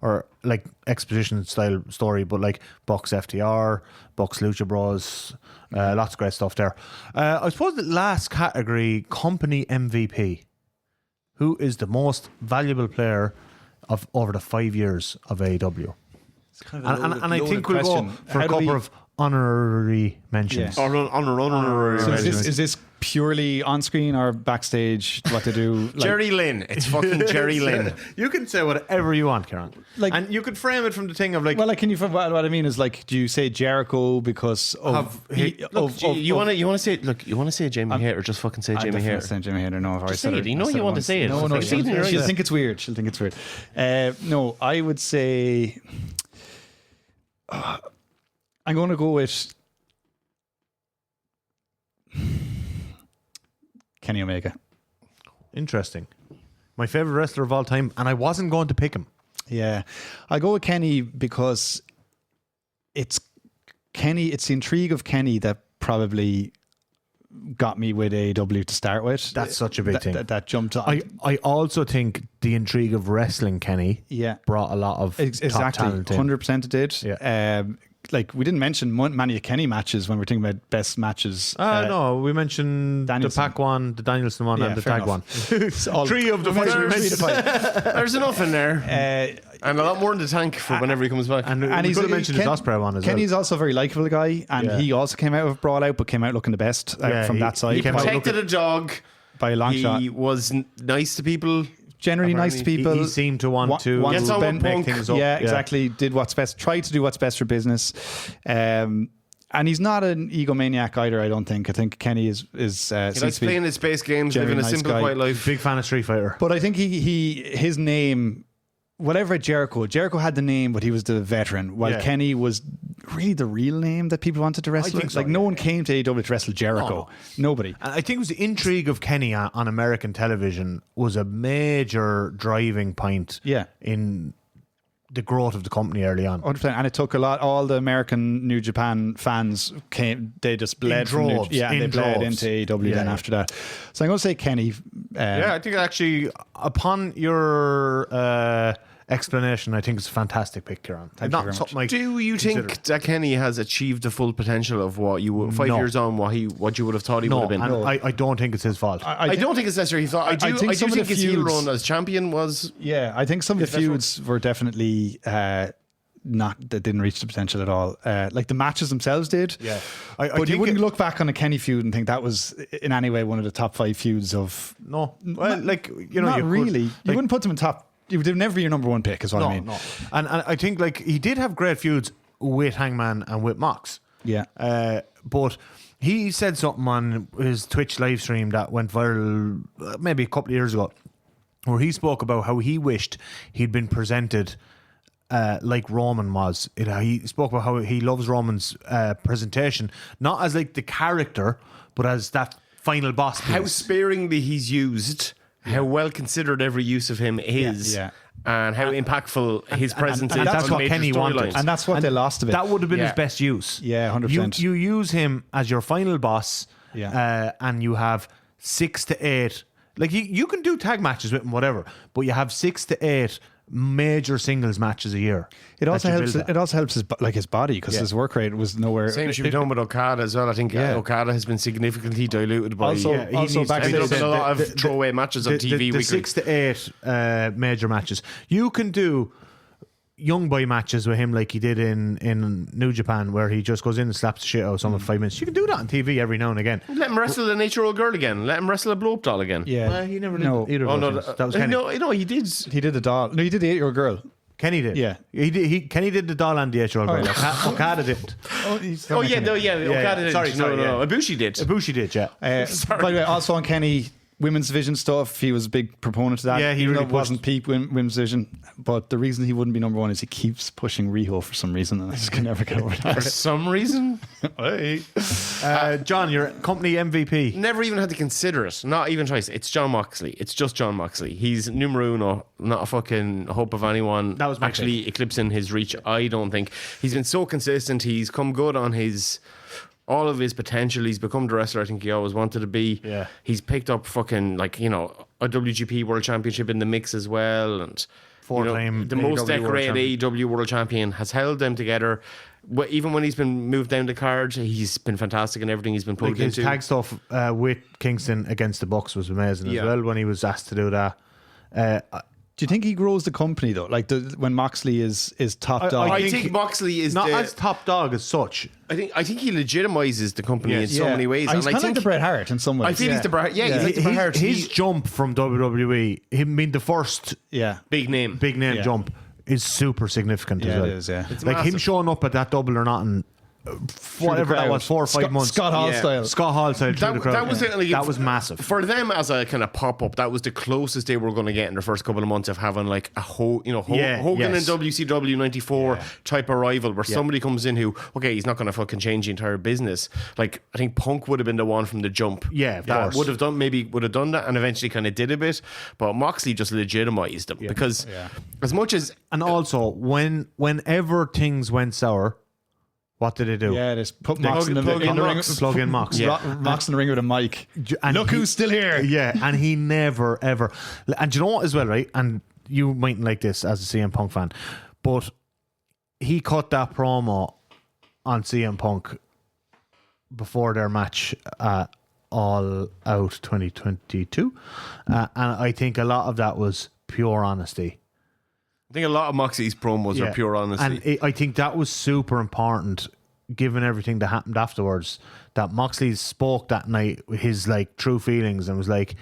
or like exposition style story, but like Bucks FTR, Bucks Lucha Bros, lots of great stuff there. I suppose the last category, company MVP. Who is the most valuable player of over the 5 years of AEW? And I think we'll go for a couple of honorary mentions. Yeah. Honorary So mentions. is this purely on screen or backstage? What to do? Like, Jerry Lynn. It's fucking Jerry Lynn. You can say whatever you want, Ciaran. Like- and you could frame it from the thing of like, Well, like, can you? What I mean is, like, do you say Jericho because of? You want to say? Look, you want to say Jamie Hayter? Just fucking say Jamie Hayter. Say Jamie Hater. No, I've already Just said say it. You know I said you want to once. say it. No, I've seen it already. she'll think it's weird. She'll think it's weird. No, I would say I'm going to go with Kenny Omega. interesting. My favorite wrestler of all time, and I wasn't going to pick him. Yeah, I go with Kenny because it's Kenny. It's the intrigue of Kenny that probably got me with AEW to start with. That's such a big thing. That jumped on. I also think the intrigue of wrestling Kenny Yeah, brought a lot of top exactly. talent in. 100% it did. Yeah. Like, we didn't mention many Kenny matches when we're thinking about best matches. No, we mentioned Danielson. the Pac one, the Danielson one, Yeah, and the fair tag enough. one. It's all- Three of the we mentioned five. three to five. There's enough in there, and a lot more in the tank for whenever he comes back. And we And could have mentioned his Osprey one as Kenny's also a very likable guy, and Yeah. he also came out of Brawl Out, but came out looking the best Yeah, from he- that side. he came out protected a dog. by a long shot. He was nice to people. Generally nice to apparently. people. He seemed to want to Gets on with make Punk. things up. Yeah, exactly. Did what's best. Tried to do what's best for business. And he's not an egomaniac either. I don't think. I think Kenny is. He seems likes to be- playing his space games, generally living a nice simple, guy. quiet life. Big fan of Street Fighter. But I think his name, whatever Jericho had the name, but he was the veteran. While Yeah. Kenny was really the real name that people wanted to wrestle. think so, Like, no one came to AEW to wrestle Jericho. Nobody. And I think it was the intrigue of Kenny on American television was a major driving point Yeah. in the growth of the company early on. 100%. And it took a lot. All the American New Japan fans came. They just bled from droves, and they in bled droves. into AEW then Yeah. after that. So I'm going to say Kenny. Yeah, I think actually, upon your explanation, I think it's a fantastic pick, Ciaran. Thank you Not very much. something like Do you consider. think that Kenny has achieved the full potential of what you would, 5 No. years on, what you would have thought he would No, have been? and I don't think it's his fault. I don't think it's necessarily thought. I do think some of think the his heel feuds- run as champion was. Yeah, I think some of the that's feuds were definitely that didn't reach the potential at all. Like, the matches themselves did. Yeah. But you think wouldn't it- look back on a Kenny feud and think that was in any way one of the top 5 feuds of. No, well, like you know, Not you could- really. You like, wouldn't put them in top. You would never be your number one pick, is what I mean. No. And I think like he did have great feuds with Hangman and with Mox. Yeah. But he said something on his Twitch live stream that went viral maybe a couple of years ago, where he spoke about how he wished he'd been presented like Roman was. He spoke about how he loves Roman's presentation, not as like the character, but as that final boss piece. How sparingly he's used, how well considered every use of him is, Yeah. and how impactful his presence and is. that's on what major Kenny wanted. storylines. And that's what they lost of it. That would have been Yeah. his best use. Yeah, 100%. You use him as your final boss, Yeah. and you have 6 to 8. Like you can do tag matches with him, whatever, but you have 6 to 8 major singles matches a year. It also that you helps. build that. It also helps his body because his work rate was nowhere. Same should be done with Okada as well. I think Okada has been significantly diluted by. Also- he also needs to- backstage- There's been a lot of throwaway matches on TV the weekly. 6 to 8 major matches. You can do young boy matches with him like he did in New Japan, where he just goes in and slaps the shit out of someone for 5 minutes. You can do that on TV every now and again. Let him wrestle an 8-year-old girl again. Let him wrestle a blow up doll again. Yeah, He never did No. either. Oh of no, those things. That was Kenny. no, he did. he did the doll. No, he did the 8-year-old girl. Kenny did. Yeah. He did. Kenny did the doll and the 8-year-old girl. Okada didn't. Oh, he's Oh yeah, Okada did. Sorry, no. Ibushi did. Ibushi did, yeah. By the way, also on Kenny, women's division stuff, he was a big proponent of that. Yeah, he even really though it wasn't peak women's division. But the reason he wouldn't be number one is he keeps pushing Riho for some reason, and I just can never get over For that. some reason, John, your company MVP. never even had to consider it. Not even twice. It's John Moxley. It's just John Moxley. He's numero uno, not a fucking hope of anyone That was my actually eclipsing his reach. I don't think he's been so consistent. He's come good on all of his potential. He's become the wrestler I think he always wanted to be. Yeah. He's picked up fucking a WGP World Championship in the mix as well, and Four-time the most AEW World decorated AEW World Champion, has held them together. Even when he's been moved down the card, he's been fantastic in everything he's been Like plugged his into. tag stuff with Kingston against the Bucks was amazing Yeah. as well when he was asked to do that. Do you think he grows the company though? Like when Moxley is top dog? I think Moxley is not the. as top dog as such. I think he legitimizes the company in so Yeah. many ways. He's And kind I of like think the Bret Hart in some ways. I feel he's the Bret. Yeah, he's like the Bret Hart. His jump from WWE, him being the first Yeah. big name. big name Yeah. jump, is super significant Yeah, as well. it is, yeah. It's Like him massive. showing up at that Double or Nothing, whatever that crowd. was, 4 or 5 months. Scott Hall Yeah. style. Scott Hall style through the crowd. That was massive. for them as a kind of pop up. That was the closest they were going to get in the first couple of months of having like a Hogan yes. and WCW '94 type of rival, where somebody comes in who, okay, he's not going to fucking change the entire business. Like I think Punk would have been the one from the jump. Yeah, of that course. would have done that, and eventually kind of did a bit. But Moxley just legitimized them because as much as And also, whenever things went sour, what did they do? Yeah, just put Mox in the plug in ring. Mox. Plug in Mox. Mox in the ring with a mic. And Look he- who's still here. Yeah, and he never ever. And do you know what as well, right? And you mightn't like this as a CM Punk fan, but he cut that promo on CM Punk before their match All Out 2022, and I think a lot of that was pure honesty. I think a lot of Moxley's promos are pure honesty. And I think that was super important, given everything that happened afterwards. That Moxley spoke that night with his like true feelings and was like,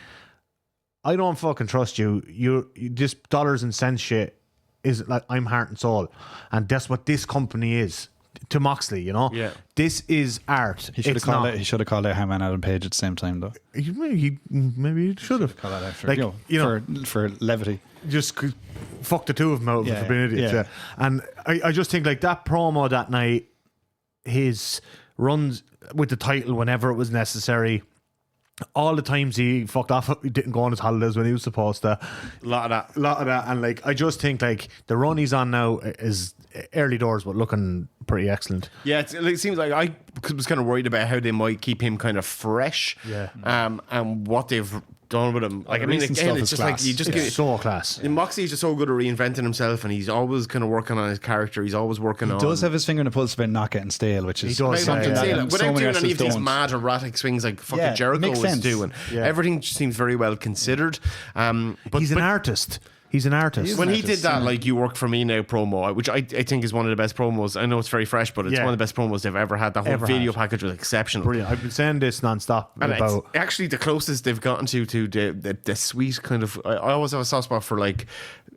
"I don't fucking trust you. You this dollars and cents shit is like I'm heart and soul, and that's what this company is." To Moxley, you know, this is art. He should have It's called not- it. He should have called it Hangman Adam Page at the same time, though. Maybe he should have. Call that out for, Like, you know, for levity. just fuck the two of them out Yeah, for being idiots. yeah. Yeah. And I just think like that promo that night, his runs with the title whenever it was necessary, all the times he fucked off, he didn't go on his holidays when he was supposed to. a lot of that. And like I just think like the run he's on now is early doors, but looking pretty excellent. Yeah, it seems like I was kind of worried about how they might keep him kind of fresh. Yeah. And what they've done with him. Like, I mean, recent again, stuff it's is just class. like you just It's get. so class. Moxley's just so good at reinventing himself, and he's always kind of working on his character. He's always working on. He does have his finger in the pulse about not getting stale, which is He does, something yeah, that yeah. so without many doing any wrestlers of these don't. mad erratic swings like fucking Yeah, Jericho makes was sense. doing. Yeah. Everything just seems very well considered. But He's an artist. He's an artist. when he artist, did that, yeah. like "You Work For Me Now" promo, which I think is one of the best promos. I know it's very fresh, but it's Yeah. one of the best promos they've ever had. That whole Ever video had. package was exceptional. Brilliant. I've been saying this nonstop And it's about. actually the closest they've gotten to the sweet kind of. I always have a soft spot for like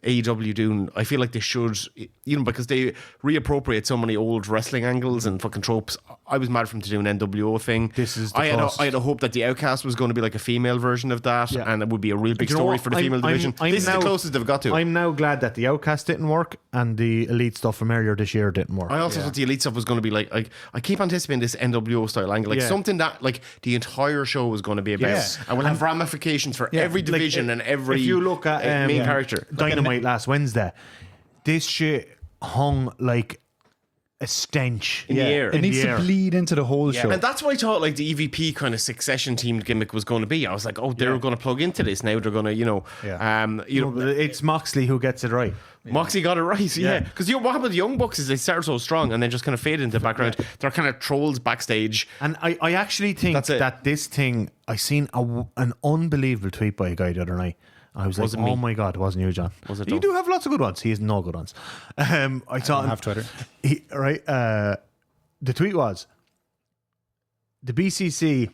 AEW doing. I feel like they should, because they reappropriate so many old wrestling angles and fucking tropes. I was mad for them to do an NWO thing. This is the I closest. had a hope that the Outcast was going to be like a female version of that, Yeah. and it would be a real big Do you know story what? for the I'm- female I'm- division. I'm This is now- the closest they've got to. I'm now glad that the Outcast didn't work and the Elite stuff from earlier this year didn't work. I also thought the Elite stuff was going to be like I keep anticipating this NWO style angle, like Yeah. something that like the entire show was going to be about, Yeah. and we'll have ramifications for every Like, division and every. If you look at main character, Dynamite last Wednesday, this shit hung like a stench in the air. It needs the to air. bleed into the whole show. And that's what I thought like the EVP kind of succession team gimmick was going to be. I was like, oh, they're going to plug into this now. They're going to, But it's Moxley who gets it right. Moxie got it right, yeah. Because what happened with the Young Bucks is they started so strong and then just kind of faded into the background. They're kind of trolls backstage. And I actually think that this thing, I seen an unbelievable tweet by a guy the other night. I was like, oh my God, it wasn't you, John. Was it? You do have lots of good ones. He has no good ones. I don't have Twitter. The tweet was, the BCC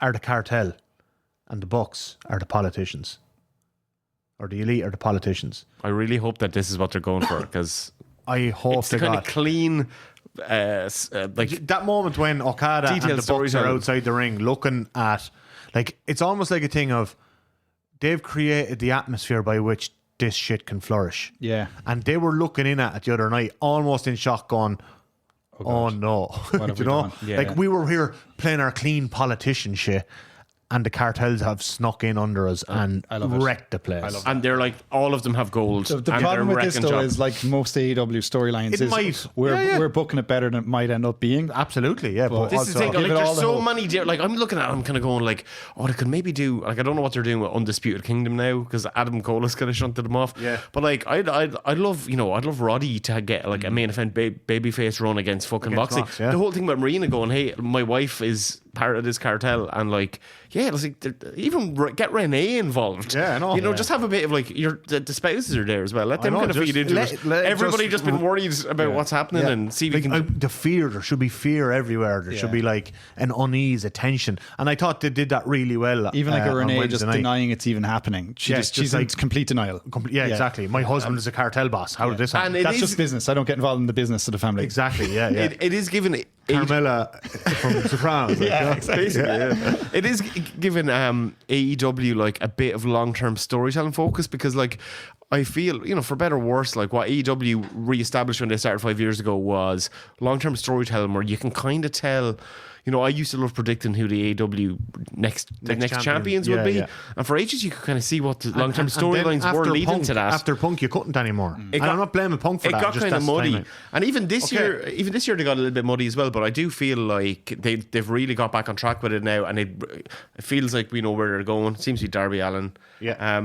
are the cartel and the Bucks are the politicians. Or the elite are the politicians. I really hope that this is what they're going for, because I hope it's the kind of clean, like that moment when Okada and the Bucks are outside the ring looking at, like, it's almost like a thing of they've created the atmosphere by which this shit can flourish. Yeah. And they were looking in at it the other night, almost in shock, going, oh no. What have you we know? done? Yeah. Like, we were here playing our clean politician shit, and the cartels have snuck in under us and wrecked the place. and they're like, all of them have gold. The and problem they're with this, wrecking though, shop. is like most AEW storylines is we're booking it better than it might end up being. Absolutely, yeah. But This is the thing, like, there's so many like, I'm looking at it, I'm kind of going like, oh, they could maybe do, like, I don't know what they're doing with Undisputed Kingdom now, because Adam Cole has kind of shunted them off. Yeah. But like, I'd love, I'd love Roddy to get like a main event babyface run against fucking Moxley. Mox, yeah. The whole thing about Marina going, hey, my wife is part of this cartel, and like, yeah, it's like, even get Renee involved. Yeah, I know. Just have a bit of like, the spouses are there as well. Let them know, kind of just feed into it. let Everybody just been worried about what's happening, and see if we can. The fear, there should be fear everywhere. There should be like an unease, a tension. And I thought they did that really well. Even like a on Renee Wednesday just night. denying it's even happening. She's in complete denial. Yeah, exactly. My husband is a cartel boss. How did this happen? And That's just business. I don't get involved in the business of the family. Exactly, yeah. It is given Carmella from Sopranos. It is given AEW like a bit of long-term storytelling focus, because like, I feel, for better or worse, like what AEW re-established when they started 5 years ago was long-term storytelling, where you can kind of tell. I used to love predicting who the AEW next champions would be. Yeah. And for ages, you could kind of see what the long-term storylines were leading to that. After Punk, you couldn't anymore. And I'm not blaming Punk for that. It got kind of muddy. Timing. And even this year, they got a little bit muddy as well. But I do feel like they've really got back on track with it now. And it feels like we know where they're going. It seems to be Darby Allin. Yeah.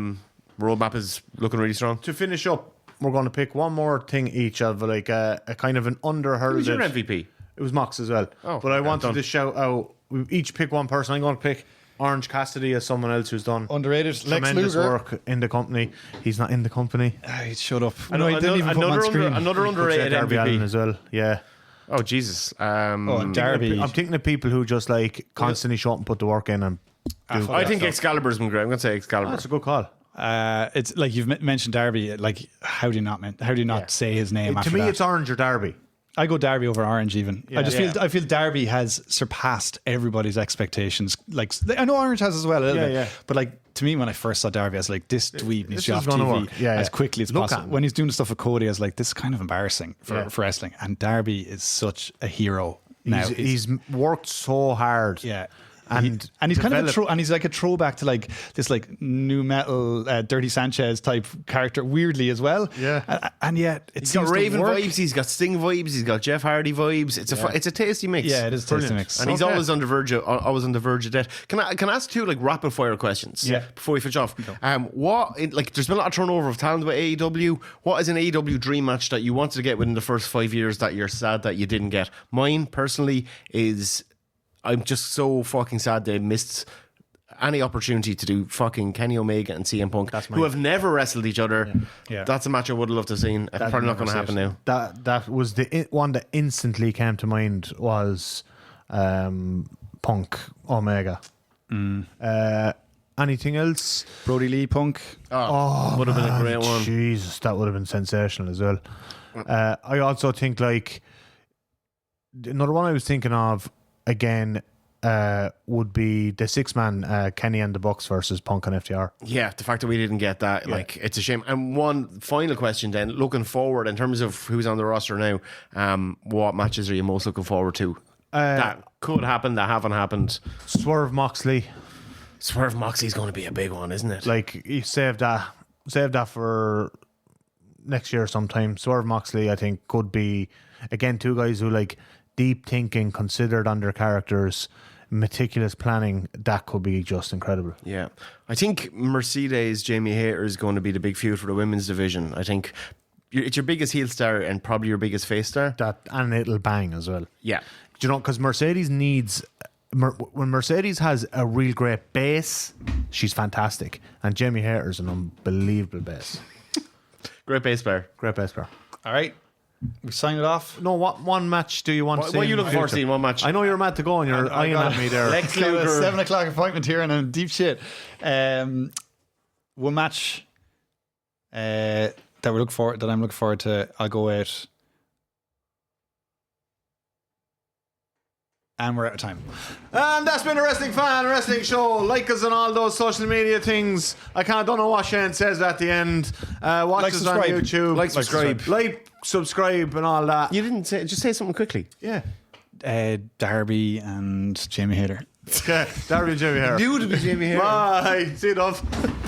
Roadmap is looking really strong. To finish up, we're going to pick one more thing each of like a kind of an underheralded. Who's your MVP? It was Mox as well. But I wanted to shout out, we each pick one person. I'm going to pick Orange Cassidy as someone else who's done underrated tremendous work in the company. He's not in the company. Shut up. I know, he didn't even put him on screen. Another underrated Darby Allin MVP as well. Yeah. Oh Jesus. Darby. I'm thinking of people who just like constantly show up and put the work in and do. I think Excalibur's been great. I'm going to say Excalibur. That's a good call. It's like you've mentioned Darby. Like, how do you not say his name? To me, it's Orange or Darby. I go Darby over Orange even. I feel Darby has surpassed everybody's expectations. Like, I know Orange has as well a little bit. But like, to me, when I first saw Darby, I was like, this dweeb needs to be off TV as quickly as possible. When he's doing the stuff with Cody, I was like, this is kind of embarrassing for wrestling. And Darby is such a hero now. He's worked so hard. Yeah. And he's kind of and he's like a throwback to like this like new metal Dirty Sanchez type character, weirdly as well. Yeah, and yet he's got Raven vibes, he's got Sting vibes, he's got Jeff Hardy vibes. It's a tasty mix. Yeah, it is a tasty mix, and he's always on the verge of death. Can I ask two like rapid fire questions? Yeah. Before we finish off, there's been a lot of turnover of talent with AEW. What is an AEW dream match that you wanted to get within the first 5 years that you're sad that you didn't get? Mine personally is, I'm just so fucking sad they missed any opportunity to do fucking Kenny Omega and CM Punk, who have never wrestled each other. Yeah. That's a match I would have loved to have seen. It's probably not going to happen now. That was the one that instantly came to mind was Punk Omega. Anything else? Brody Lee Punk. Would have been a great one. Jesus, that would have been sensational as well. I also think like another one I was thinking of again would be the 6-man Kenny and the Bucks versus Punk and FTR. Yeah, the fact that we didn't get that, like, it's a shame. And one final question then, looking forward in terms of who's on the roster now, what matches are you most looking forward to? That could happen, that haven't happened. Swerve Moxley's going to be a big one, isn't it? Like, you save that for next year sometime. Swerve Moxley, I think, could be again two guys who like deep thinking, considered on their characters, meticulous planning, that could be just incredible. Yeah. I think Mercedes, Jamie Hayter is going to be the big feud for the women's division. I think it's your biggest heel star and probably your biggest face star. And it'll bang as well. Yeah. Do you know, because Mercedes needs... when Mercedes has a real great base, she's fantastic. And Jamie Hayter's an unbelievable base. Great bass player. Great base player. All right. We sign it off. No, what one match do you want to see? What are you looking forward to seeing? One match? I know you're mad to go and you're eyeing at me there. Lex Got a Luger. 7 o'clock appointment here and I'm deep shit. One match that I'm looking forward to. I'll go with. And we're out of time. And that's been a Wrestling Fan Wrestling Show. Like us on all those social media things. I don't know what Shane says at the end. Watch Like, us subscribe. on YouTube. Like, subscribe. Like, subscribe and all that. You didn't say, just say something quickly. Yeah. Darby and Jamie Hayter. Okay. Darby and Jamie here. Knew to be Jamie Hayter. Bye. See you, Dove.